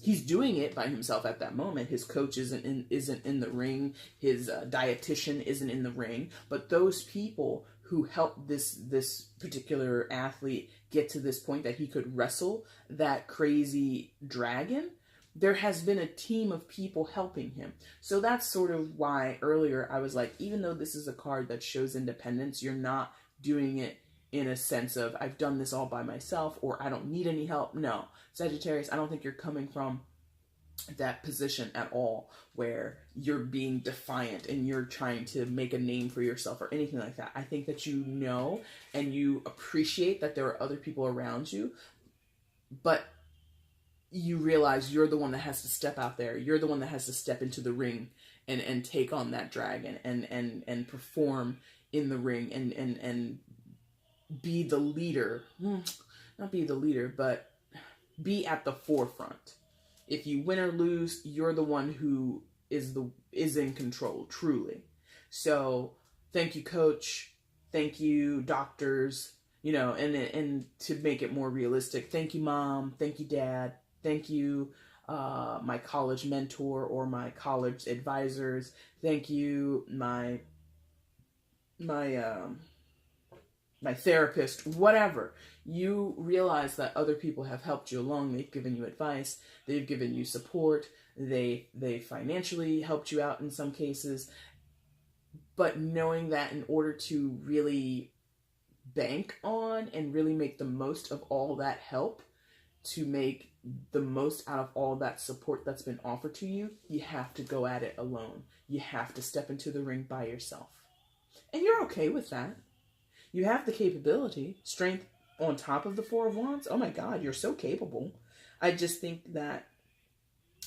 He's doing it by himself at that moment. His coach isn't in the ring. His dietitian isn't in the ring. But those people who helped this particular athlete get to this point that he could wrestle that crazy dragon, there has been a team of people helping him. So that's sort of why earlier I was like, even though this is a card that shows independence, you're not doing it in a sense of, I've done this all by myself, or I don't need any help. No, Sagittarius, I don't think you're coming from that position at all, where you're being defiant and you're trying to make a name for yourself or anything like that. I think that you know and you appreciate that there are other people around you, but you realize you're the one that has to step out there. You're the one that has to step into the ring and take on that dragon and perform in the ring and be the leader. Not be the leader, but be at the forefront. If you win or lose, you're the one who is in control, truly. So thank you, coach. Thank you, doctors. And to make it more realistic, thank you, mom. Thank you, dad. Thank you, my college mentor or my college advisors. Thank you, my therapist, whatever. You realize that other people have helped you along. They've given you advice. They've given you support. They financially helped you out in some cases. But knowing that in order to really bank on and really make the most of all that help, to make the most out of all that support that's been offered to you, you have to go at it alone. You have to step into the ring by yourself. And you're okay with that. You have the capability, strength on top of the Four of Wands. Oh my God, you're so capable. I just think that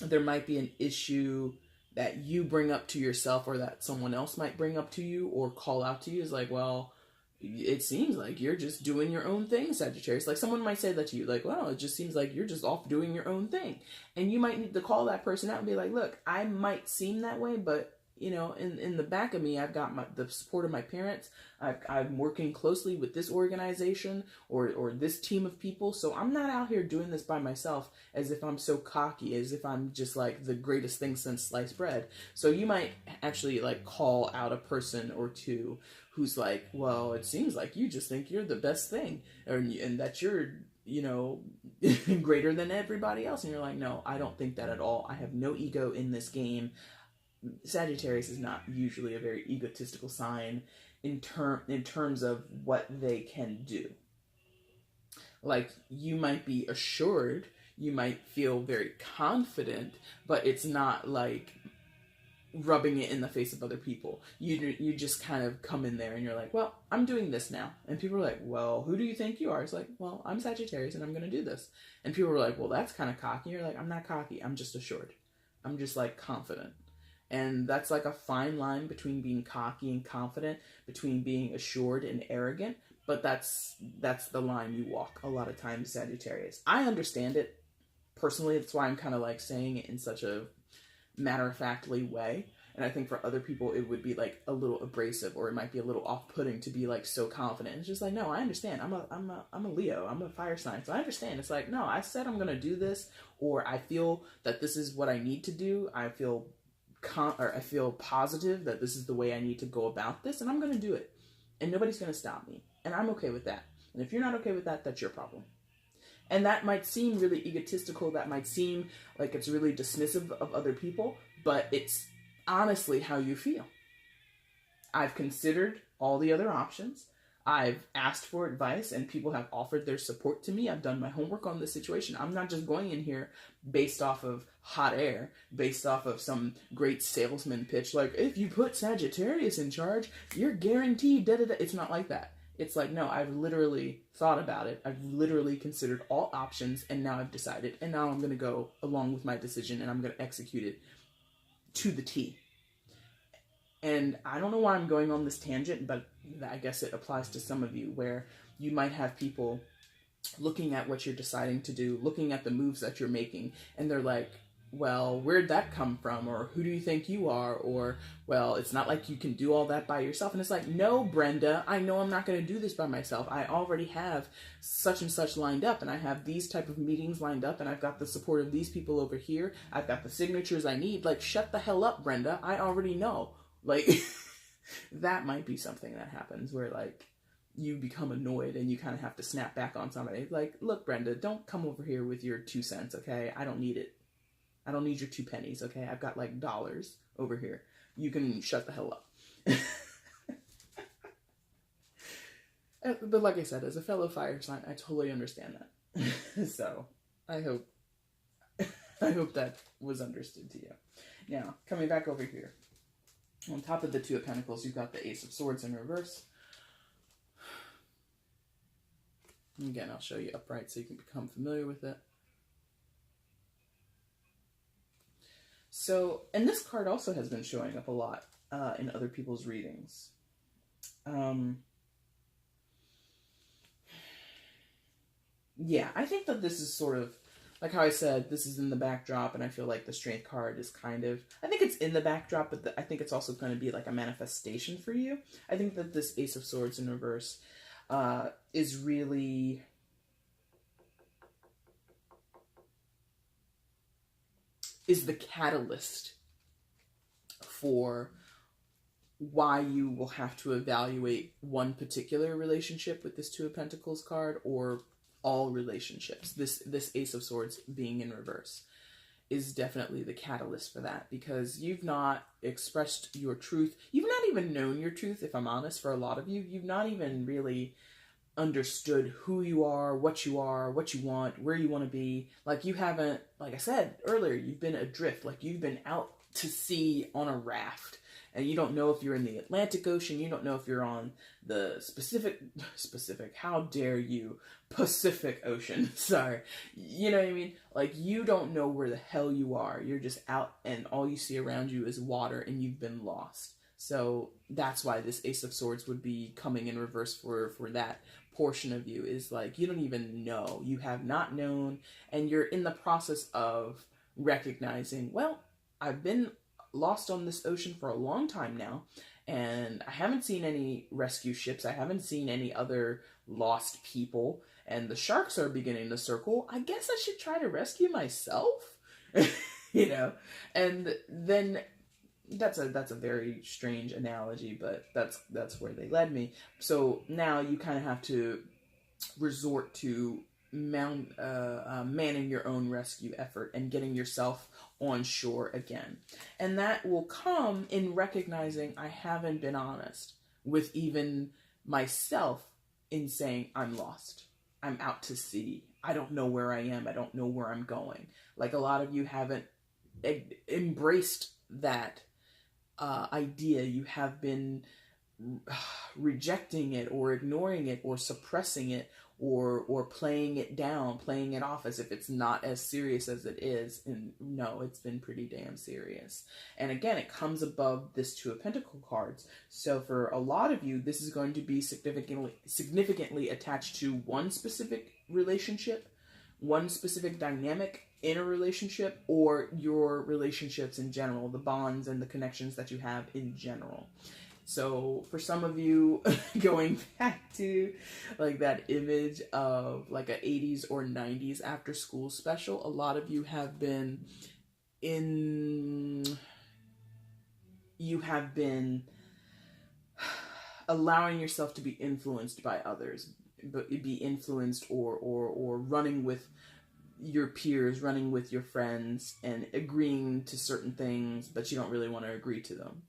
there might be an issue that you bring up to yourself, or that someone else might bring up to you or call out to you, is like, well, it seems like you're just doing your own thing, Sagittarius. Like someone might say that to you, like, well, it just seems like you're just off doing your own thing. And you might need to call that person out and be like, look, I might seem that way, but in the back of me, I've got the support of my parents. I'm working closely with this organization or this team of people. So I'm not out here doing this by myself as if I'm so cocky, as if I'm just like the greatest thing since sliced bread. So you might actually like call out a person or two who's like, well, it seems like you just think you're the best thing, and that you're, greater than everybody else. And you're like, no, I don't think that at all. I have no ego in this game. Sagittarius is not usually a very egotistical sign in terms of what they can do. Like, you might be assured, you might feel very confident, but it's not like rubbing it in the face of other people. You just kind of come in there and you're like, well, I'm doing this now. And people are like, well, who do you think you are? It's like, well, I'm Sagittarius and I'm going to do this. And people are like, well, that's kind of cocky. You're like, I'm not cocky. I'm just assured. I'm just like confident. And that's like a fine line between being cocky and confident, between being assured and arrogant. But that's the line you walk a lot of times, Sagittarius. I understand it personally. That's why I'm kind of like saying it in such a matter-of-factly way. And I think for other people it would be like a little abrasive, or it might be a little off-putting to be like so confident. It's just like, no, I understand. I'm a Leo. I'm a fire sign, so I understand. It's like, no, I said I'm gonna do this, or I feel that this is what I need to do. I feel positive that this is the way I need to go about this, and I'm gonna do it, and nobody's gonna stop me, and I'm okay with that. And if you're not okay with that, that's your problem. And that might seem really egotistical, that might seem like it's really dismissive of other people, but it's honestly how you feel. I've considered all the other options. I've asked for advice, and people have offered their support to me. I've done my homework on this situation. I'm not just going in here based off of hot air, based off of some great salesman pitch, like, if you put Sagittarius in charge, you're guaranteed da-da-da. It's not like that. It's like, no, I've literally thought about it. I've literally considered all options, and now I've decided. And now I'm going to go along with my decision, and I'm going to execute it to the T. And I don't know why I'm going on this tangent, but I guess it applies to some of you, where you might have people looking at what you're deciding to do, looking at the moves that you're making, and they're like, well, where'd that come from? Or who do you think you are? Or, well, it's not like you can do all that by yourself. And it's like, no, Brenda, I know I'm not going to do this by myself. I already have such and such lined up, and I have these type of meetings lined up, and I've got the support of these people over here. I've got the signatures I need. Like, shut the hell up, Brenda. I already know. Like, that might be something that happens where, like, you become annoyed and you kind of have to snap back on somebody. Like, look, Brenda, don't come over here with your 2 cents, okay? I don't need it. I don't need your 2 pennies, okay? I've got, like, dollars over here. You can shut the hell up. But like I said, as a fellow fire sign, I totally understand that. So, I hope that was understood to you. Now, coming back over here. On top of the 2 of Pentacles, you've got the Ace of Swords in reverse. Again, I'll show you upright so you can become familiar with it. So, and this card also has been showing up a lot in other people's readings. Yeah, I think that this is sort of, like how I said, this is in the backdrop, and I feel like the Strength card is kind of, I think it's in the backdrop, but I think it's also going to be like a manifestation for you. I think that this Ace of Swords in reverse is really, is the catalyst for why you will have to evaluate one particular relationship with this 2 of Pentacles card, or all relationships. This Ace of Swords being in reverse is definitely the catalyst for that, because you've not expressed your truth. You've not even known your truth, if I'm honest, for a lot of you. You've not even really understood who you are, what you want, where you want to be. Like, you haven't, like I said earlier, you've been adrift. Like, you've been out to sea on a raft, and you don't know if you're in the Atlantic Ocean. You don't know if you're on the Pacific, how dare you, Pacific Ocean, sorry. You know what I mean? Like, you don't know where the hell you are. You're just out, and all you see around you is water, and you've been lost. So that's why this Ace of Swords would be coming in reverse for that portion of you, is like, you don't even know. You have not known, and you're in the process of recognizing, well, I've been lost on this ocean for a long time now, and I haven't seen any rescue ships. I haven't seen any other lost people, and the sharks are beginning to circle. I guess I should try to rescue myself. You know? And then that's a very strange analogy, but that's where they led me. So now you kind of have to resort to manning your own rescue effort and getting yourself on shore again. And that will come in recognizing I haven't been honest with even myself in saying I'm lost. I'm out to sea. I don't know where I am. I don't know where I'm going. Like, a lot of you haven't embraced that idea, you have been rejecting it or ignoring it or suppressing it or playing it down, playing it off as if it's not as serious as it is. And no, it's been pretty damn serious. And again, it comes above this Two of Pentacles cards. So for a lot of you, this is going to be significantly attached to one specific relationship, one specific dynamic in a relationship, or your relationships in general, the bonds and the connections that you have in general. So for some of you, going back to like that image of like a 80s or 90s after school special, a lot of you have been allowing yourself to be influenced by others, but be influenced or running with your peers, running with your friends and agreeing to certain things, but you don't really want to agree to them.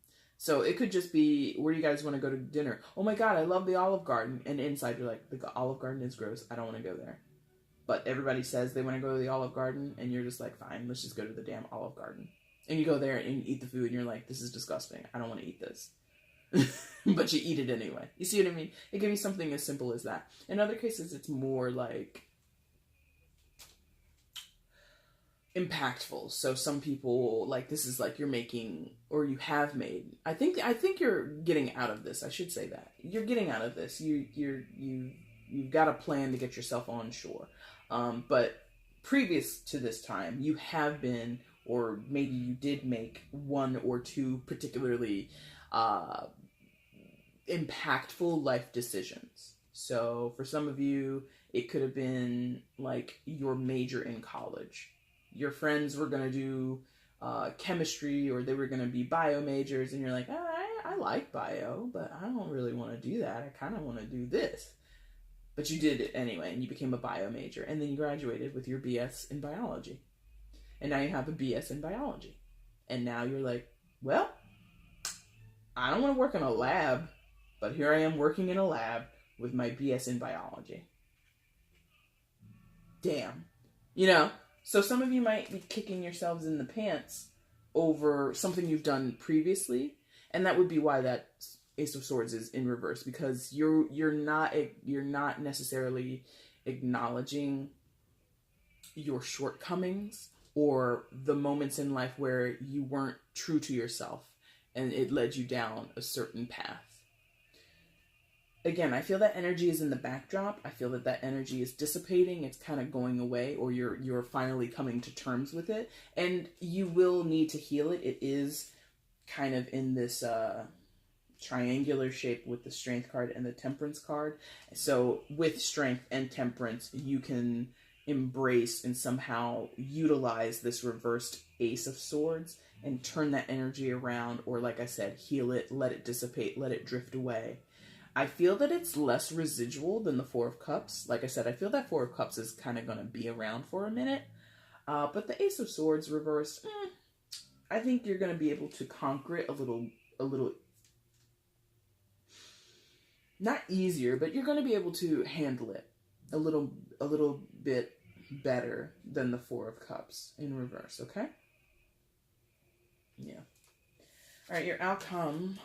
So it could just be, where do you guys want to go to dinner? Oh my God, I love the Olive Garden. And inside you're like, the Olive Garden is gross. I don't want to go there. But everybody says they want to go to the Olive Garden. And you're just like, fine, let's just go to the damn Olive Garden. And you go there and you eat the food and you're like, this is disgusting. I don't want to eat this. But you eat it anyway. You see what I mean? It can be something as simple as that. In other cases, it's more like impactful. So some people, like, this is like you're making, or you have made, I think you're getting out of this. I should say that you're getting out of this. You've got a plan to get yourself on shore. But previous to this time, you have been, or maybe you did make one or two particularly impactful life decisions. So for some of you, it could have been like your major in college. Your friends were going to do chemistry, or they were going to be bio majors, and you're like, I like bio, but I don't really want to do that. I kind of want to do this. But you did it anyway, and you became a bio major, and then you graduated with your BS in biology. And now you have a BS in biology. And now you're like, well, I don't want to work in a lab, but here I am working in a lab with my BS in biology. Damn. You know? So some of you might be kicking yourselves in the pants over something you've done previously, and that would be why that Ace of Swords is in reverse, because you're not necessarily acknowledging your shortcomings or the moments in life where you weren't true to yourself and it led you down a certain path. Again, I feel that energy is in the backdrop. I feel that energy is dissipating. It's kind of going away, or you're finally coming to terms with it. And you will need to heal it. It is kind of in this triangular shape with the Strength card and the Temperance card. So with Strength and Temperance, you can embrace and somehow utilize this reversed Ace of Swords and turn that energy around, or like I said, heal it, let it dissipate, let it drift away. I feel that it's less residual than the Four of Cups. Like I said, I feel that Four of Cups is kind of going to be around for a minute. But the Ace of Swords reversed, I think you're going to be able to conquer it a little, not easier, but you're going to be able to handle it a little bit better than the Four of Cups in reverse, okay? Yeah. All right, your outcome.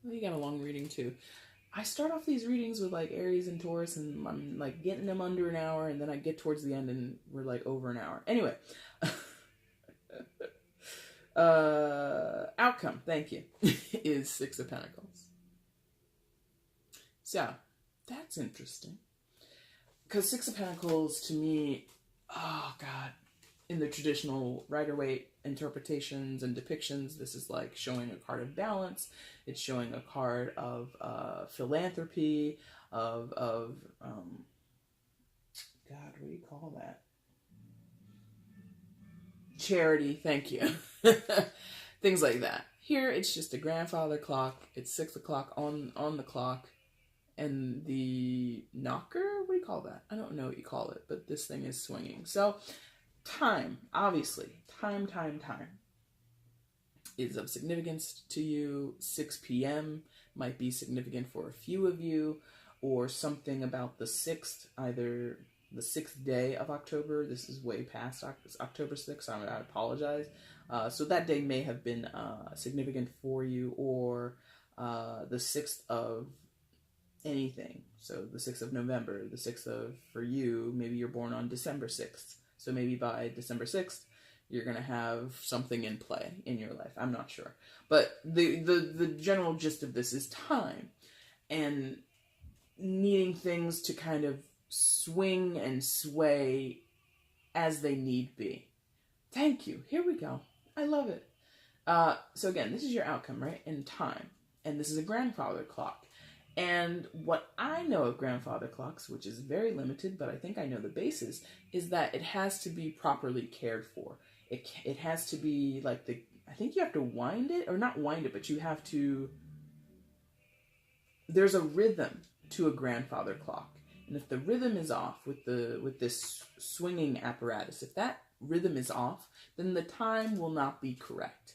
Well, you got a long reading too. I start off these readings with like Aries and Taurus, and I'm like getting them under an hour, and then I get towards the end and we're like over an hour. Anyway. Outcome, thank you, is Six of Pentacles. So, that's interesting. Because Six of Pentacles, to me, oh God, in the traditional Rider-Waite interpretations and depictions, this is like showing a card of balance. It's showing a card of philanthropy, of God, what do you call that? Charity, thank you. Things like that. Here, it's just a grandfather clock. It's 6 o'clock on the clock. And the knocker, what do you call that? I don't know what you call it, but this thing is swinging. So, time, obviously. Time is of significance to you. 6 p.m. might be significant for a few of you, or something about the 6th, either the 6th day of October. This is way past October 6th, so I apologize. So that day may have been significant for you, or the 6th of anything. So the 6th of November, the 6th of, for you, maybe you're born on December 6th. So maybe by December 6th, you're going to have something in play in your life. I'm not sure. But the general gist of this is time and needing things to kind of swing and sway as they need be. Thank you. Here we go. I love it. So again, this is your outcome, right? In time. And this is a grandfather clock. And what I know of grandfather clocks, which is very limited, but I think I know the basis, is that it has to be properly cared for. It has to be like I think you have to wind it, or not wind it, but you have to, there's a rhythm to a grandfather clock. And if the rhythm is off with this swinging apparatus, if that rhythm is off, then the time will not be correct.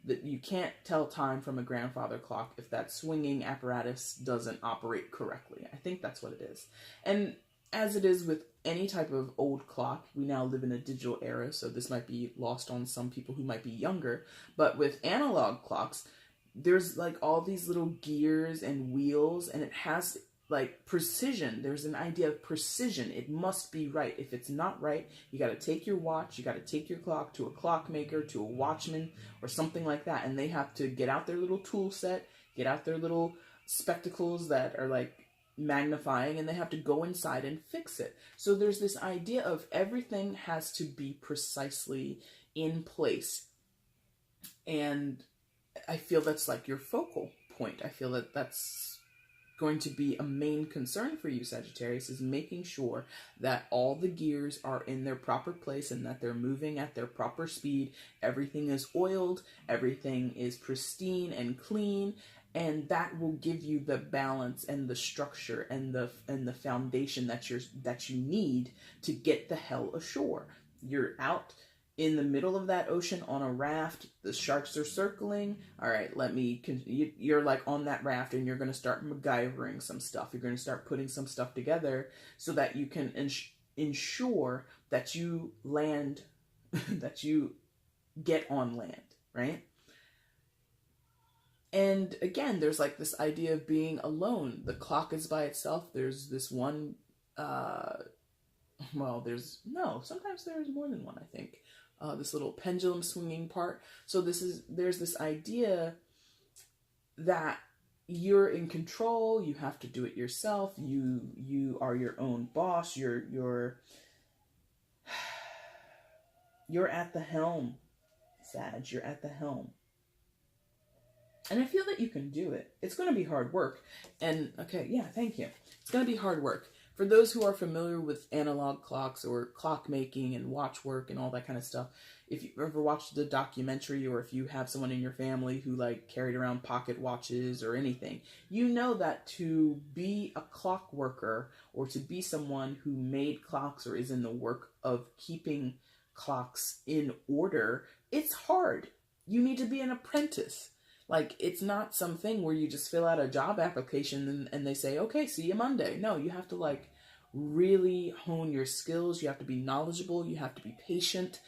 That you can't tell time from a grandfather clock if that swinging apparatus doesn't operate correctly. I think that's what it is. And as it is with any type of old clock, we now live in a digital era, so this might be lost on some people who might be younger, but with analog clocks, there's like all these little gears and wheels, and it has like precision. There's an idea of precision. It must be right. If it's not right, you got to take your watch, you got to take your clock to a clockmaker, to a watchman, or something like that, and they have to get out their little tool set, get out their little spectacles that are like magnifying, and they have to go inside and fix it. So there's this idea of everything has to be precisely in place, and I feel that's like your focal point. I feel that that's going to be a main concern for you, Sagittarius, is making sure that all the gears are in their proper place and that they're moving at their proper speed. Everything is oiled, everything is pristine and clean, and that will give you the balance and the structure and the foundation that you need to get the hell ashore. You're out in the middle of that ocean on a raft, the sharks are circling. All right, you're like on that raft, and you're going to start MacGyvering some stuff. You're going to start putting some stuff together so that you can ensure that you land, that you get on land, right? And again, there's like this idea of being alone. The clock is by itself. There's this one, sometimes there's more than one, I think. This little pendulum swinging part. So there's this idea that you're in control. You have to do it yourself. You are your own boss. You're at the helm, Sag. You're at the helm. And I feel that you can do it. It's going to be hard work. And okay, yeah, thank you. It's going to be hard work. For those who are familiar with analog clocks or clock making and watch work and all that kind of stuff, if you ever watched the documentary, or if you have someone in your family who like carried around pocket watches or anything, you know that to be a clock worker, or to be someone who made clocks or is in the work of keeping clocks in order, it's hard. You need to be an apprentice. Like, it's not something where you just fill out a job application and they say, okay, see you Monday. No, you have to like really hone your skills. You have to be knowledgeable. You have to be patient.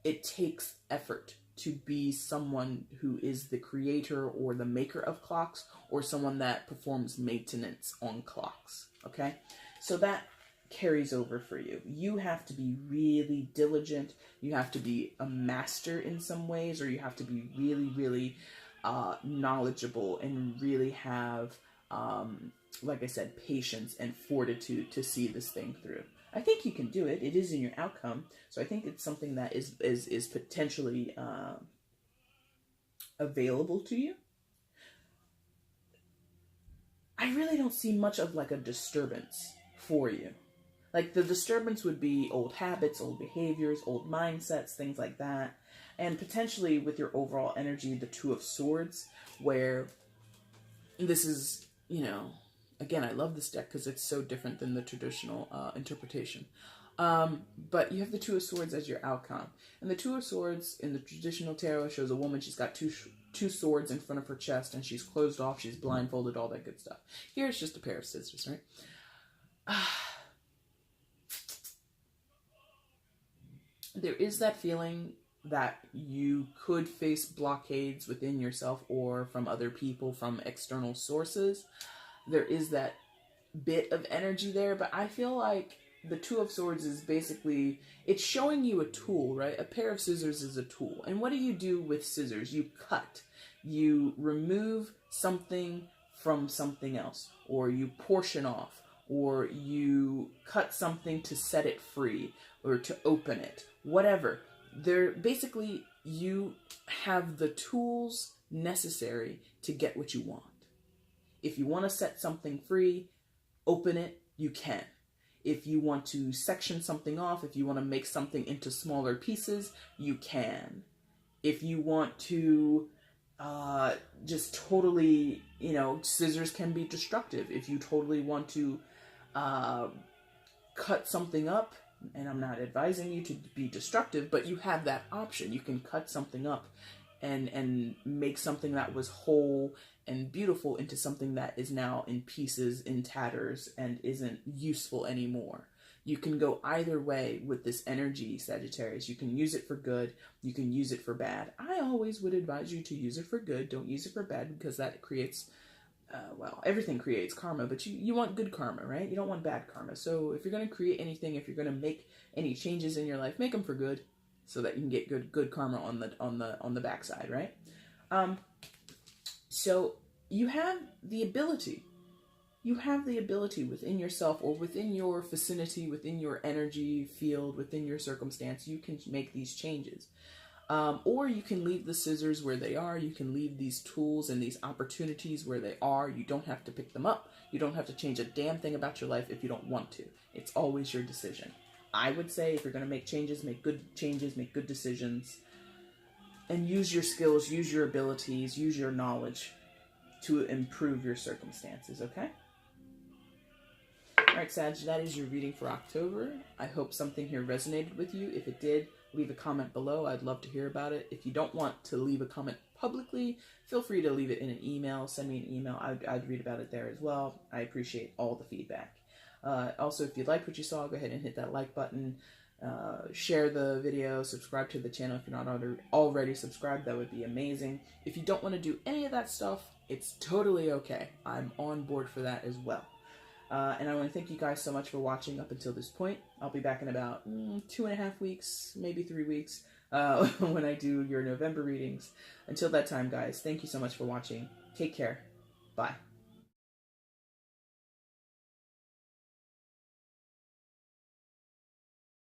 It takes effort to be someone who is the creator or the maker of clocks, or someone that performs maintenance on clocks. Okay. So that carries over for you. You have to be really diligent. You have to be a master in some ways, or you have to be really, really knowledgeable and really have, like I said, patience and fortitude to see this thing through. I think you can do it. It is in your outcome. So I think it's something that is potentially available to you. I really don't see much of like a disturbance for you. Like, the disturbance would be old habits, old behaviors, old mindsets, things like that. And potentially with your overall energy, the Two of Swords, where this is, again, I love this deck because it's so different than the traditional interpretation. But you have the Two of Swords as your outcome. And the Two of Swords in the traditional tarot shows a woman, she's got two swords in front of her chest, and she's closed off, she's blindfolded, all that good stuff. Here it's just a pair of scissors, right? there is that feeling that you could face blockades within yourself or from other people, from external sources. There is that bit of energy there, but I feel like the Two of Swords is basically, it's showing you a tool, right? A pair of scissors is a tool. And what do you do with scissors? You cut. You remove something from something else, or you portion off, or you cut something to set it free, or to open it, whatever. They're basically, you have the tools necessary to get what you want. If you want to set something free, open it, you can. If you want to section something off, if you want to make something into smaller pieces, you can. If you want to just totally, scissors can be destructive. If you totally want to cut something up, and I'm not advising you to be destructive, but you have that option. You can cut something up and make something that was whole and beautiful into something that is now in pieces, in tatters, and isn't useful anymore. You can go either way with this energy, Sagittarius. You can use it for good. You can use it for bad. I always would advise you to use it for good. Don't use it for bad, because that creates, everything creates karma, but you want good karma, right? You don't want bad karma. So if you're going to create anything, if you're going to make any changes in your life, make them for good, so that you can get good karma on the backside, right? So you have the ability. You have the ability within yourself, or within your vicinity, within your energy field, within your circumstance. You can make these changes. Or you can leave the scissors where they are. You can leave these tools and these opportunities where they are. You don't have to pick them up. You don't have to change a damn thing about your life if you don't want to. It's always your decision. I would say if you're going to make changes, make good changes, make good decisions, and use your skills, use your abilities, use your knowledge to improve your circumstances, okay? Alright, Sag, that is your reading for October. I hope something here resonated with you. If it did, leave a comment below. I'd love to hear about it. If you don't want to leave a comment publicly, feel free to leave it in an email. Send me an email. I'd read about it there as well. I appreciate all the feedback. Also, if you liked what you saw, go ahead and hit that like button. Share the video. Subscribe to the channel if you're not already subscribed. That would be amazing. If you don't want to do any of that stuff, it's totally okay. I'm on board for that as well. And I want to thank you guys so much for watching up until this point. I'll be back in about 2.5 weeks, maybe 3 weeks, when I do your November readings. Until that time, guys, thank you so much for watching. Take care. Bye.